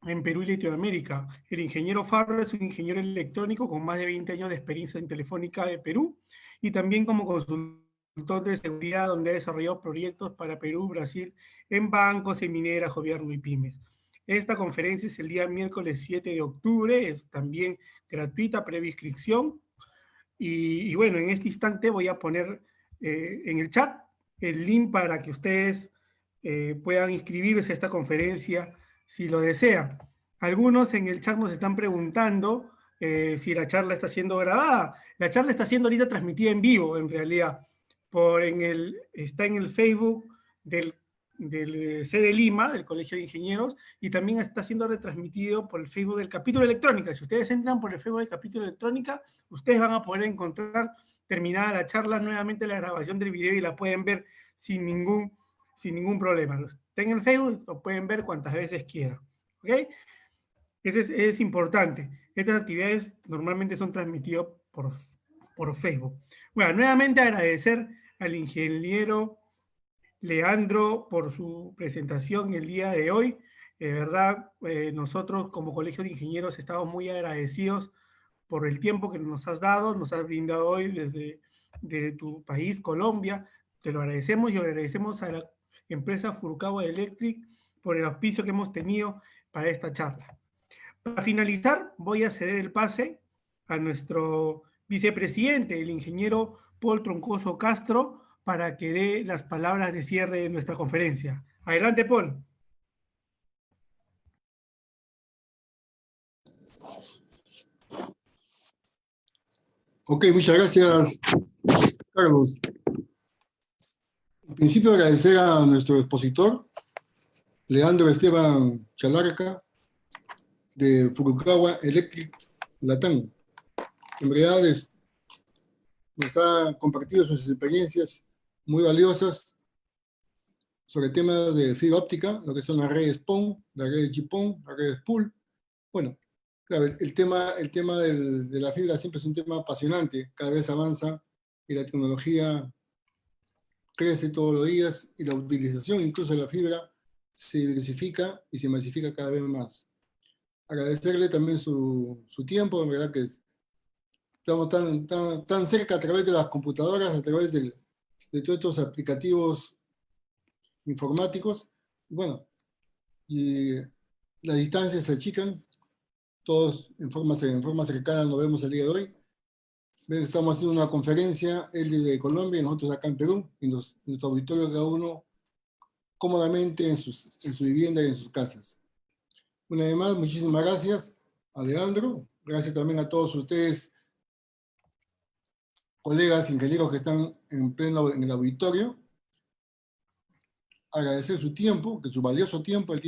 en Perú y Latinoamérica. El ingeniero Farro es un ingeniero electrónico con más de 20 años de experiencia en Telefónica de Perú y también como consultor de seguridad, donde ha desarrollado proyectos para Perú, Brasil, en bancos, en mineras, gobierno y pymes. Esta conferencia es el día miércoles 7 de octubre, es también gratuita, previa inscripción. Y bueno, en este instante voy a poner en el chat el link para que ustedes puedan inscribirse a esta conferencia si lo desean. Algunos en el chat nos están preguntando si la charla está siendo grabada. La charla está siendo ahorita transmitida en vivo, en realidad. Está en el Facebook sede Lima, del Colegio de Ingenieros, y también está siendo retransmitido por el Facebook del Capítulo Electrónica. Si ustedes entran por el Facebook del Capítulo Electrónica, ustedes van a poder encontrar, terminada la charla, nuevamente la grabación del video y la pueden ver sin ningún problema. Está en el Facebook, lo pueden ver cuantas veces quieran. ¿Ok? Eso es importante. Estas actividades normalmente son transmitidas por Facebook. Bueno, nuevamente agradecer al ingeniero Leandro por su presentación el día de hoy. De verdad, nosotros como Colegio de Ingenieros estamos muy agradecidos por el tiempo que nos has dado, nos has brindado hoy desde tu país, Colombia. Te lo agradecemos y agradecemos a la empresa Furukawa Electric por el auspicio que hemos tenido para esta charla. Para finalizar, voy a ceder el pase a nuestro vicepresidente, el ingeniero Paul Troncoso Castro, para que dé las palabras de cierre de nuestra conferencia. Adelante, Paul. Ok, muchas gracias, Carlos. En principio, agradecer a nuestro expositor, Leandro Esteban Chalarca, de Furukawa Electric Latam. En realidad nos ha compartido sus experiencias muy valiosas sobre temas de fibra óptica, lo que son las redes PON, las redes GPON, las redes POOL. Bueno, claro, el tema de la fibra siempre es un tema apasionante, cada vez avanza y la tecnología crece todos los días y la utilización incluso de la fibra se diversifica y se masifica cada vez más. Agradecerle también su tiempo, en verdad que estamos tan cerca a través de las computadoras, a través de todos estos aplicativos informáticos. Bueno, y las distancias se achican, todos en forma cercana nos vemos el día de hoy. Estamos haciendo una conferencia, él de Colombia y nosotros acá en Perú, en nuestro auditorio, cada uno cómodamente en su vivienda y en sus casas. Una vez más, muchísimas gracias a Leandro, gracias también a todos ustedes, colegas ingenieros que están en el auditorio. Agradecer su tiempo, que su valioso tiempo, el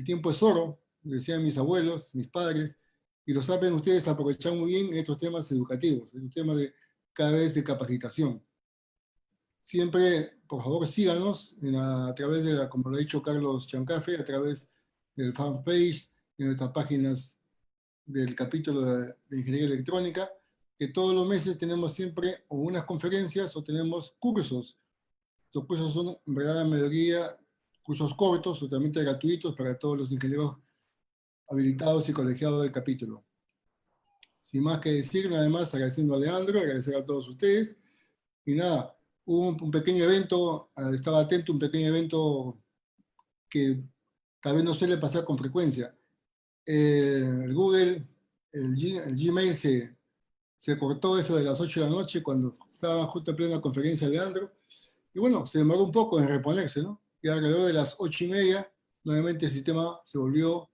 tiempo es oro, decían mis abuelos, mis padres, y lo saben ustedes aprovechar muy bien estos temas educativos, estos temas de cada vez de capacitación. Siempre, por favor, síganos a través de, como lo ha dicho Carlos Chancafe, a través del fanpage, de nuestras páginas del capítulo de Ingeniería Electrónica, que todos los meses tenemos siempre o unas conferencias o tenemos cursos. Los cursos son, en verdad, la mayoría cursos cortos, totalmente gratuitos para todos los ingenieros habilitados y colegiados del capítulo. Sin más que decir, nada más agradeciendo a Leandro, agradecer a todos ustedes. Y nada, hubo un pequeño evento, estaba atento, un pequeño evento que tal vez no suele pasar con frecuencia. El Google, el Gmail se cortó eso de las 8 de la noche cuando estaba justo en plena conferencia de Leandro. Y bueno, se demoró un poco en reponerse, ¿no? Y alrededor de las 8:30, nuevamente el sistema se volvió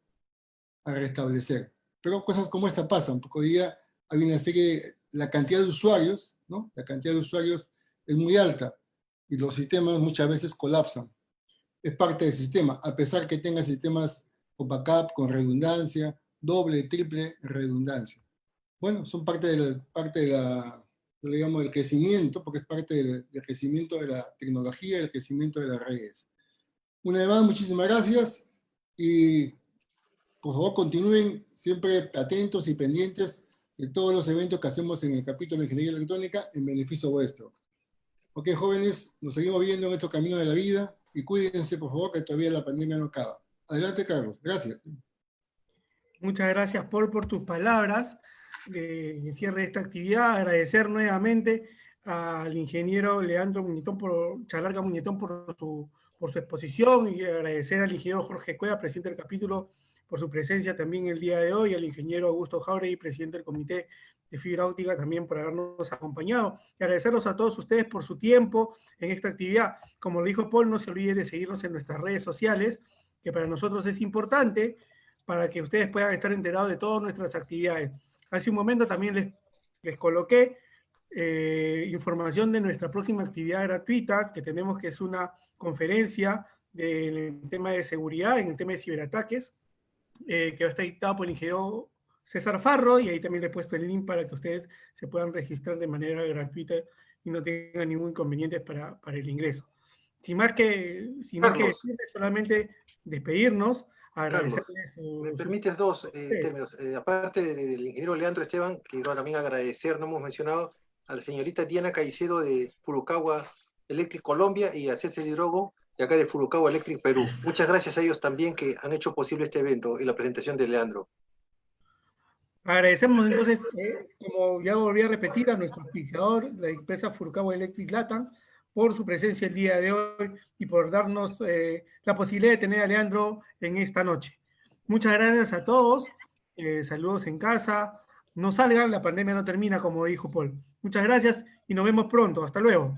a restablecer. Pero cosas como esta pasan, porque hoy día hay una serie, la cantidad de usuarios, ¿no? La cantidad de usuarios es muy alta y los sistemas muchas veces colapsan. Es parte del sistema, a pesar que tenga sistemas con backup, con redundancia, doble, triple redundancia. Bueno, son parte digamos, del crecimiento, porque es parte del crecimiento de la tecnología y el crecimiento de las redes. Una vez más, muchísimas gracias y por favor continúen siempre atentos y pendientes de todos los eventos que hacemos en el capítulo de Ingeniería Electrónica en beneficio vuestro. Ok, jóvenes, nos seguimos viendo en estos caminos de la vida y cuídense, por favor, que todavía la pandemia no acaba. Adelante, Carlos. Gracias. Muchas gracias, Paul, por tus palabras de cierre de esta actividad. Agradecer nuevamente al ingeniero Leandro Muñetón, Chalarca Muñetón, por su exposición, y agradecer al ingeniero Jorge Cueva, presidente del capítulo, por su presencia también el día de hoy, al ingeniero Augusto Jauregui, presidente del Comité de Fibra Óptica, también por habernos acompañado. Y agradecerlos a todos ustedes por su tiempo en esta actividad. Como lo dijo Paul, no se olviden de seguirnos en nuestras redes sociales, que para nosotros es importante, para que ustedes puedan estar enterados de todas nuestras actividades. Hace un momento también les coloqué información de nuestra próxima actividad gratuita que tenemos, que es una conferencia del tema de seguridad, en el tema de ciberataques, que va a estar dictado por el ingeniero César Farro, y ahí también le he puesto el link para que ustedes se puedan registrar de manera gratuita y no tengan ningún inconveniente para el ingreso. Sin más que decirles, solamente despedirnos, agradecerles Carlos, me permites dos términos. Aparte del ingeniero Leandro Esteban, quiero también agradecer, no hemos mencionado, a la señorita Diana Caicedo de Furukawa Electric Colombia y a César Hidrogo de acá de Furukawa Electric Perú. Muchas gracias a ellos también que han hecho posible este evento y la presentación de Leandro. Agradecemos entonces, como ya volví a repetir, a nuestro auspiciador, la empresa Furukawa Electric Latam, por su presencia el día de hoy y por darnos la posibilidad de tener a Leandro en esta noche. Muchas gracias a todos, saludos en casa, no salgan, la pandemia no termina, como dijo Paul. Muchas gracias y nos vemos pronto, hasta luego.